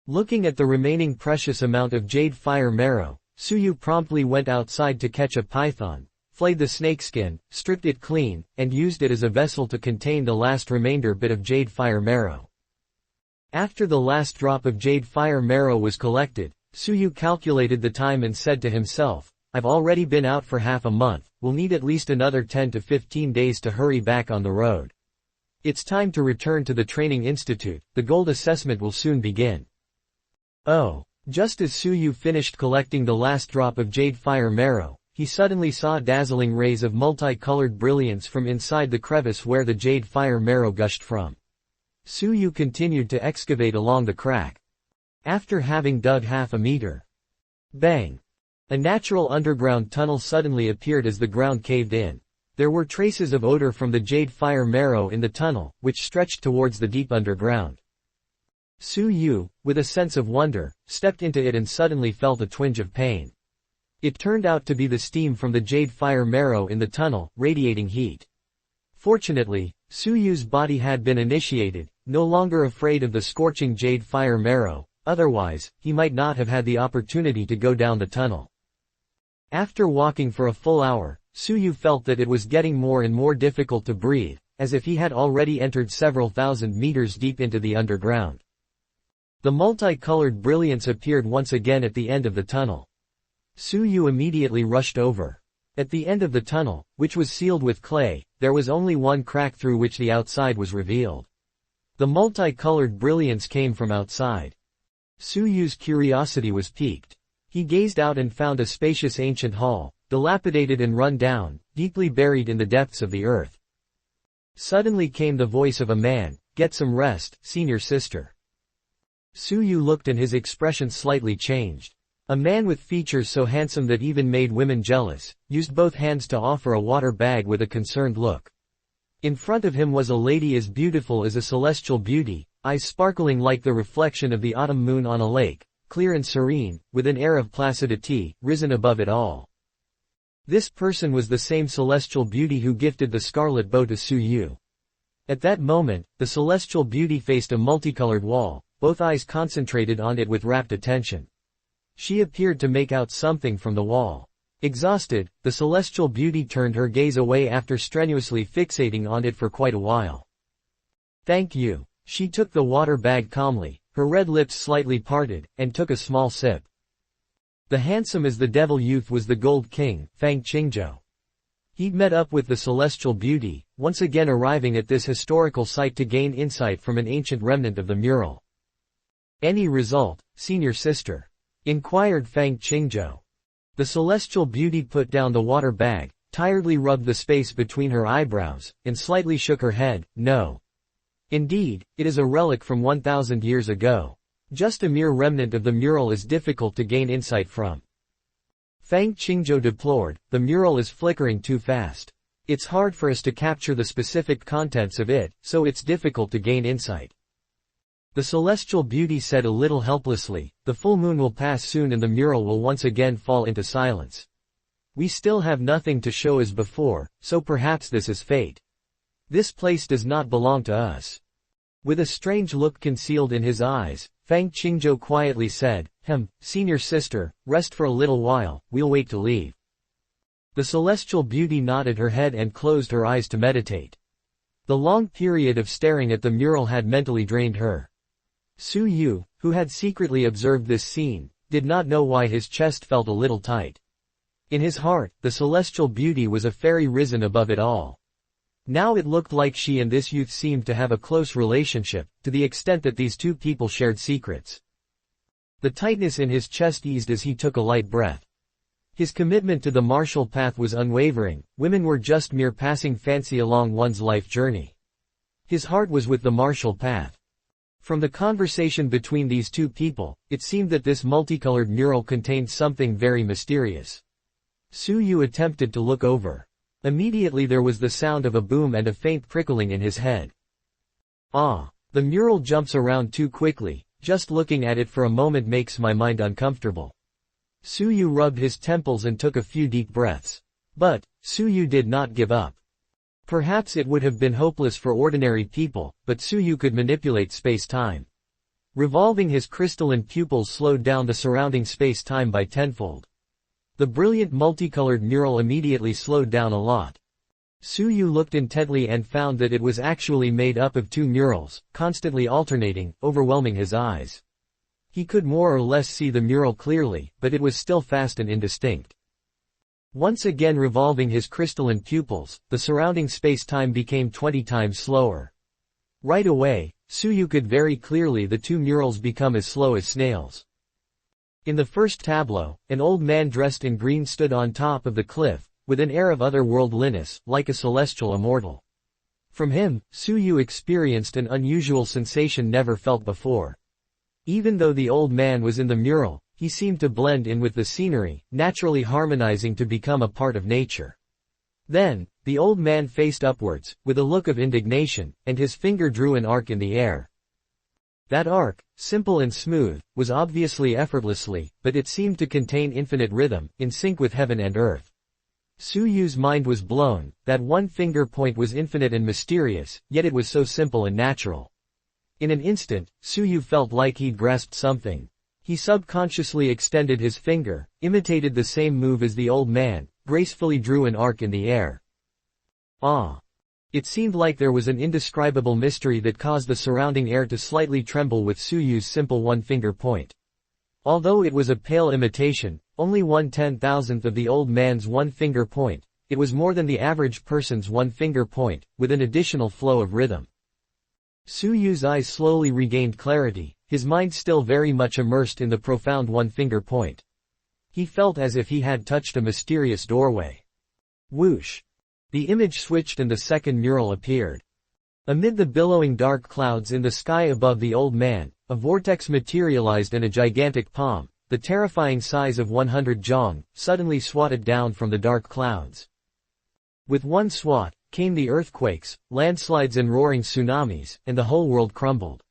Looking at the remaining precious amount of jade fire marrow, Suyu promptly went outside to catch a python, flayed the snakeskin, stripped it clean, and used it as a vessel to contain the last remainder bit of jade fire marrow. After the last drop of jade fire marrow was collected, Suyu calculated the time and said to himself, I've already been out for half a month, we'll need at least another 10 to 15 days to hurry back on the road. It's time to return to the training institute, the gold assessment will soon begin. Oh, just as Suyu finished collecting the last drop of jade fire marrow, he suddenly saw dazzling rays of multicolored brilliance from inside the crevice where the jade fire marrow gushed from. Su Yu continued to excavate along the crack. After having dug half a meter. Bang! A natural underground tunnel suddenly appeared as the ground caved in. There were traces of odor from the jade fire marrow in the tunnel, which stretched towards the deep underground. Su Yu, with a sense of wonder, stepped into it and suddenly felt a twinge of pain. It turned out to be the steam from the jade fire marrow in the tunnel, radiating heat. Fortunately, Su Yu's body had been initiated, no longer afraid of the scorching jade fire marrow, otherwise, he might not have had the opportunity to go down the tunnel. After walking for a full hour, Su Yu felt that it was getting more and more difficult to breathe, as if he had already entered several thousand meters deep into the underground. The multicolored brilliance appeared once again at the end of the tunnel. Su Yu immediately rushed over. At the end of the tunnel, which was sealed with clay, there was only one crack through which the outside was revealed. The multicolored brilliance came from outside. Su Yu's curiosity was piqued. He gazed out and found a spacious ancient hall, dilapidated and run down, deeply buried in the depths of the earth. Suddenly came the voice of a man, "Get some rest, senior sister." Su Yu looked and his expression slightly changed. A man with features so handsome that even made women jealous, used both hands to offer a water bag with a concerned look. In front of him was a lady as beautiful as a celestial beauty, eyes sparkling like the reflection of the autumn moon on a lake, clear and serene, with an air of placidity, risen above it all. This person was the same celestial beauty who gifted the scarlet bow to Su Yu. At that moment, the celestial beauty faced a multicolored wall, both eyes concentrated on it with rapt attention. She appeared to make out something from the wall. Exhausted, the celestial beauty turned her gaze away after strenuously fixating on it for quite a while. "Thank you." She took the water bag calmly, her red lips slightly parted, and took a small sip. The handsome as the devil youth was the Gold King, Fang Qingzhou. He'd met up with the celestial beauty, once again arriving at this historical site to gain insight from an ancient remnant of the mural. "Any result, senior sister?" inquired Fang Qingzhou. The celestial beauty put down the water bag, tiredly rubbed the space between her eyebrows, and slightly shook her head. "No. Indeed, it is a relic from 1,000 years ago. Just a mere remnant of the mural is difficult to gain insight from." Fang Qingzhou deplored, "The mural is flickering too fast. It's hard for us to capture the specific contents of it, so it's difficult to gain insight." The celestial beauty said a little helplessly, "The full moon will pass soon and the mural will once again fall into silence. We still have nothing to show as before, so perhaps this is fate. This place does not belong to us." With a strange look concealed in his eyes, Fang Qingzhou quietly said, Senior sister, rest for a little while, we'll wait to leave." The celestial beauty nodded her head and closed her eyes to meditate. The long period of staring at the mural had mentally drained her. Su Yu, who had secretly observed this scene, did not know why his chest felt a little tight. In his heart, the celestial beauty was a fairy risen above it all. Now it looked like she and this youth seemed to have a close relationship, to the extent that these two people shared secrets. The tightness in his chest eased as he took a light breath. His commitment to the martial path was unwavering, women were just mere passing fancy along one's life journey. His heart was with the martial path. From the conversation between these two people, it seemed that this multicolored mural contained something very mysterious. Su Yu attempted to look over. Immediately there was the sound of a boom and a faint prickling in his head. "Ah, the mural jumps around too quickly, just looking at it for a moment makes my mind uncomfortable." Su Yu rubbed his temples and took a few deep breaths. But, Su Yu did not give up. Perhaps it would have been hopeless for ordinary people, but Su Yu could manipulate space-time. Revolving his crystalline pupils slowed down the surrounding space-time by tenfold. The brilliant multicolored mural immediately slowed down a lot. Su Yu looked intently and found that it was actually made up of two murals, constantly alternating, overwhelming his eyes. He could more or less see the mural clearly, but it was still fast and indistinct. Once again revolving his crystalline pupils, the surrounding space-time became 20 times slower. Right away, Su Yu could very clearly the two murals become as slow as snails. In the first tableau, an old man dressed in green stood on top of the cliff, with an air of otherworldliness, like a celestial immortal. From him, Su Yu experienced an unusual sensation never felt before. Even though the old man was in the mural, he seemed to blend in with the scenery, naturally harmonizing to become a part of nature. Then, the old man faced upwards, with a look of indignation, and his finger drew an arc in the air. That arc, simple and smooth, was obviously effortlessly, but it seemed to contain infinite rhythm, in sync with heaven and earth. Su Yu's mind was blown. That one finger point was infinite and mysterious, yet it was so simple and natural. In an instant, Su Yu felt like he'd grasped something. He subconsciously extended his finger, imitated the same move as the old man, gracefully drew an arc in the air. Ah! It seemed like there was an indescribable mystery that caused the surrounding air to slightly tremble with Su Yu's simple one-finger point. Although it was a pale imitation, only 1/10,000th of the old man's one-finger point, it was more than the average person's one-finger point, with an additional flow of rhythm. Su Yu's eyes slowly regained clarity, his mind still very much immersed in the profound one-finger point. He felt as if he had touched a mysterious doorway. Whoosh! The image switched and the second mural appeared. Amid the billowing dark clouds in the sky above the old man, a vortex materialized and a gigantic palm, the terrifying size of 100 jong, suddenly swatted down from the dark clouds. With one swat, came the earthquakes, landslides and roaring tsunamis, and the whole world crumbled.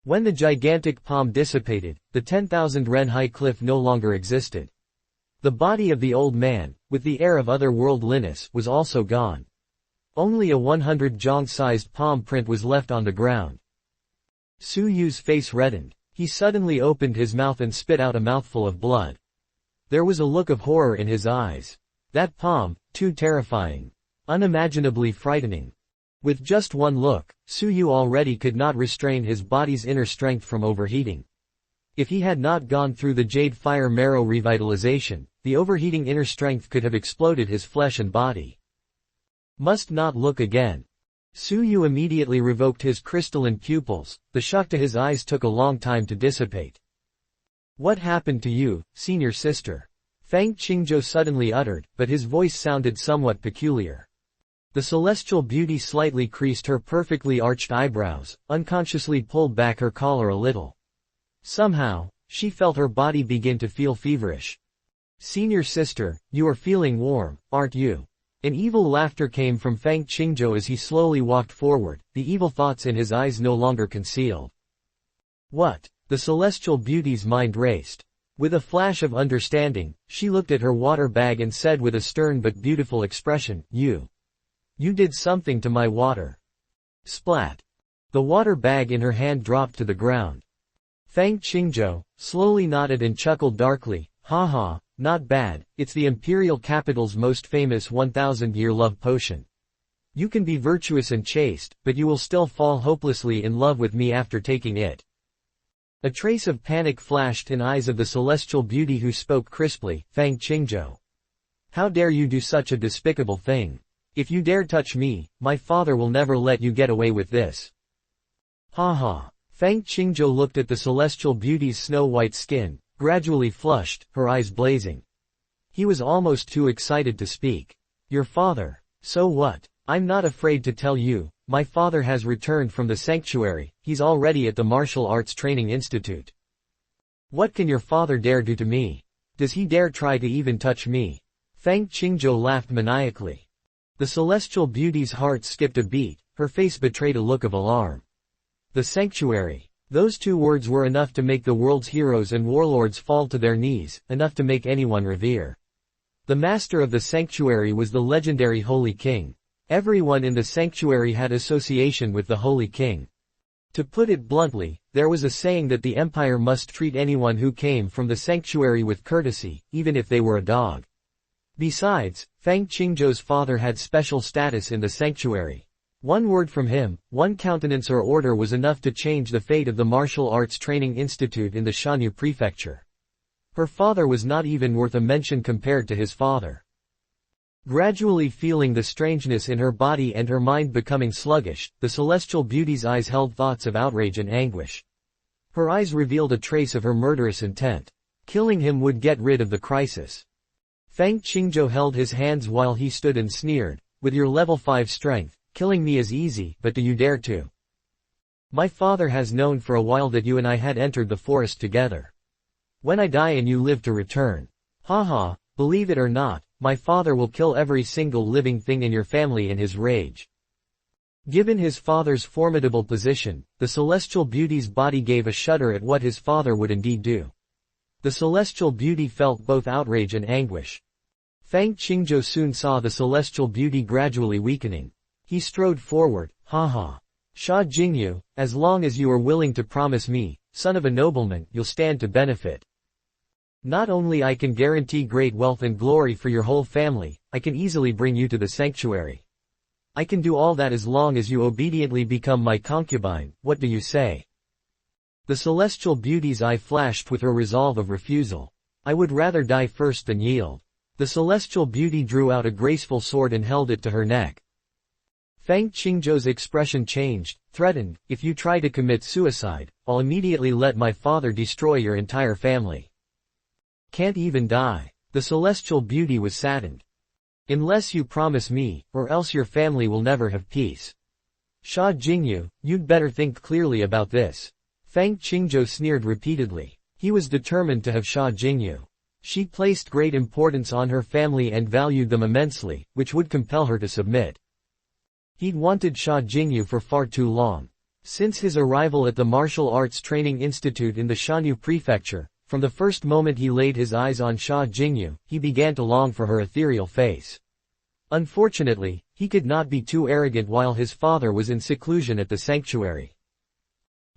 When the gigantic palm dissipated, the 10,000 ren high cliff no longer existed. The body of the old man, with the air of otherworldliness, was also gone. Only a 100 jong-sized palm print was left on the ground. Su Yu's face reddened. He suddenly opened his mouth and spit out a mouthful of blood. There was a look of horror in his eyes. That palm, too terrifying. Unimaginably frightening. With just one look, Su Yu already could not restrain his body's inner strength from overheating. If he had not gone through the jade fire marrow revitalization, the overheating inner strength could have exploded his flesh and body. Must not look again. Su Yu immediately revoked his crystalline pupils. The shock to his eyes took a long time to dissipate. What happened to you, senior sister? Fang Qingzhou suddenly uttered, but his voice sounded somewhat peculiar. The celestial beauty slightly creased her perfectly arched eyebrows, unconsciously pulled back her collar a little. Somehow, she felt her body begin to feel feverish. Senior sister, you are feeling warm, aren't you? An evil laughter came from Fang Qingzhou as he slowly walked forward, the evil thoughts in his eyes no longer concealed. What? The celestial beauty's mind raced. With a flash of understanding, she looked at her water bag and said with a stern but beautiful expression, You did something to my water. Splat. The water bag in her hand dropped to the ground. Fang Qingzhou slowly nodded and chuckled darkly, Ha ha, not bad, it's the imperial capital's most famous 1,000-year love potion. You can be virtuous and chaste, but you will still fall hopelessly in love with me after taking it. A trace of panic flashed in eyes of the celestial beauty who spoke crisply, Fang Qingzhou. How dare you do such a despicable thing? If you dare touch me, my father will never let you get away with this. Ha ha. Fang Qingzhou looked at the celestial beauty's snow-white skin, gradually flushed, her eyes blazing. He was almost too excited to speak. Your father. So what? I'm not afraid to tell you, my father has returned from the sanctuary, he's already at the Martial Arts Training Institute. What can your father dare do to me? Does he dare try to even touch me? Fang Qingzhou laughed maniacally. The celestial beauty's heart skipped a beat, her face betrayed a look of alarm. The sanctuary. Those two words were enough to make the world's heroes and warlords fall to their knees, enough to make anyone revere. The master of the sanctuary was the legendary Holy King. Everyone in the sanctuary had association with the Holy King. To put it bluntly, there was a saying that the empire must treat anyone who came from the sanctuary with courtesy, even if they were a dog. Besides, Fang Qingzhou's father had special status in the sanctuary. One word from him, one countenance or order was enough to change the fate of the Martial Arts Training Institute in the Shanyu Prefecture. Her father was not even worth a mention compared to his father. Gradually feeling the strangeness in her body and her mind becoming sluggish, the celestial beauty's eyes held thoughts of outrage and anguish. Her eyes revealed a trace of her murderous intent. Killing him would get rid of the crisis. Fang Qingzhou held his hands while he stood and sneered, with your level 5 strength, Killing me is easy, but do you dare to? My father has known for a while that you and I had entered the forest together. When I die and you live to return. Haha, believe it or not, my father will kill every single living thing in your family in his rage. Given his father's formidable position, the celestial beauty's body gave a shudder at what his father would indeed do. The celestial beauty felt both outrage and anguish. Fang Qingzhou soon saw the celestial beauty gradually weakening. He strode forward, haha. Sha Jingyu, as long as you are willing to promise me, son of a nobleman, you'll stand to benefit. Not only I can guarantee great wealth and glory for your whole family, I can easily bring you to the sanctuary. I can do all that as long as you obediently become my concubine, what do you say? The celestial beauty's eye flashed with her resolve of refusal. I would rather die first than yield. The celestial beauty drew out a graceful sword and held it to her neck. Fang Qingzhou's expression changed, threatened, if you try to commit suicide, I'll immediately let my father destroy your entire family. Can't even die. The celestial beauty was saddened. Unless you promise me, or else your family will never have peace. Sha Jingyu, you'd better think clearly about this. Fang Qingzhou sneered repeatedly. He was determined to have Sha Jingyu. She placed great importance on her family and valued them immensely, which would compel her to submit. He'd wanted Sha Jingyu for far too long. Since his arrival at the Martial Arts Training Institute in the Shanyu Prefecture, from the first moment he laid his eyes on Sha Jingyu, he began to long for her ethereal face. Unfortunately, he could not be too arrogant while his father was in seclusion at the sanctuary.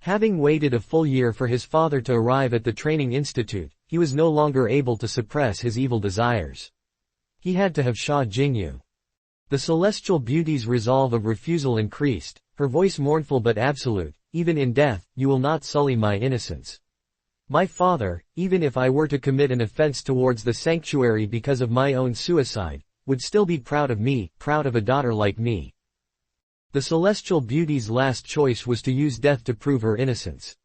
Having waited a full year for his father to arrive at the training institute, he was no longer able to suppress his evil desires. He had to have Sha Jingyu. The celestial beauty's resolve of refusal increased, her voice mournful but absolute, even in death, you will not sully my innocence. My father, even if I were to commit an offense towards the sanctuary because of my own suicide, would still be proud of me, proud of a daughter like me. The celestial beauty's last choice was to use death to prove her innocence.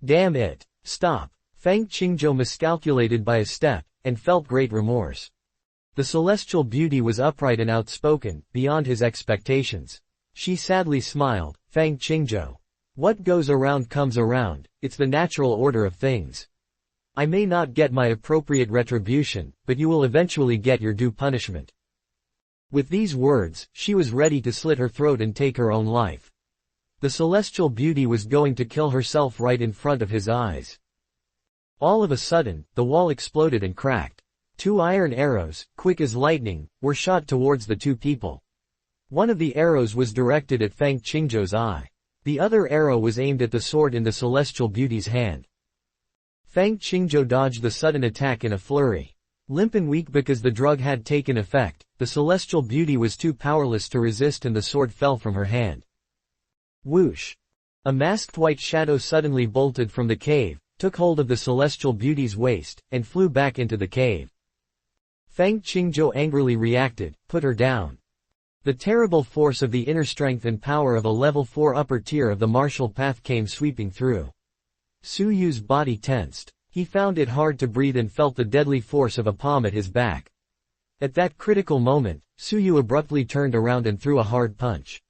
Damn it. Stop. Fang Qingzhou miscalculated by a step, and felt great remorse. The celestial beauty was upright and outspoken, beyond his expectations. She sadly smiled, Fang Qingzhou. What goes around comes around, it's the natural order of things. I may not get my appropriate retribution, but you will eventually get your due punishment. With these words, she was ready to slit her throat and take her own life. The celestial beauty was going to kill herself right in front of his eyes. All of a sudden, the wall exploded and cracked. 2 iron arrows, quick as lightning, were shot towards the 2 people. One of the arrows was directed at Fang Qingzhou's eye. The other arrow was aimed at the sword in the celestial beauty's hand. Fang Qingzhou dodged the sudden attack in a flurry. Limp and weak because the drug had taken effect, the celestial beauty was too powerless to resist and the sword fell from her hand. Whoosh! A masked white shadow suddenly bolted from the cave, took hold of the celestial beauty's waist, and flew back into the cave. Fang Qingzhou angrily reacted, put her down. The terrible force of the inner strength and power of a level 4 upper tier of the martial path came sweeping through. Su Yu's body tensed. He found it hard to breathe and felt the deadly force of a palm at his back. At that critical moment, Su Yu abruptly turned around and threw a hard punch.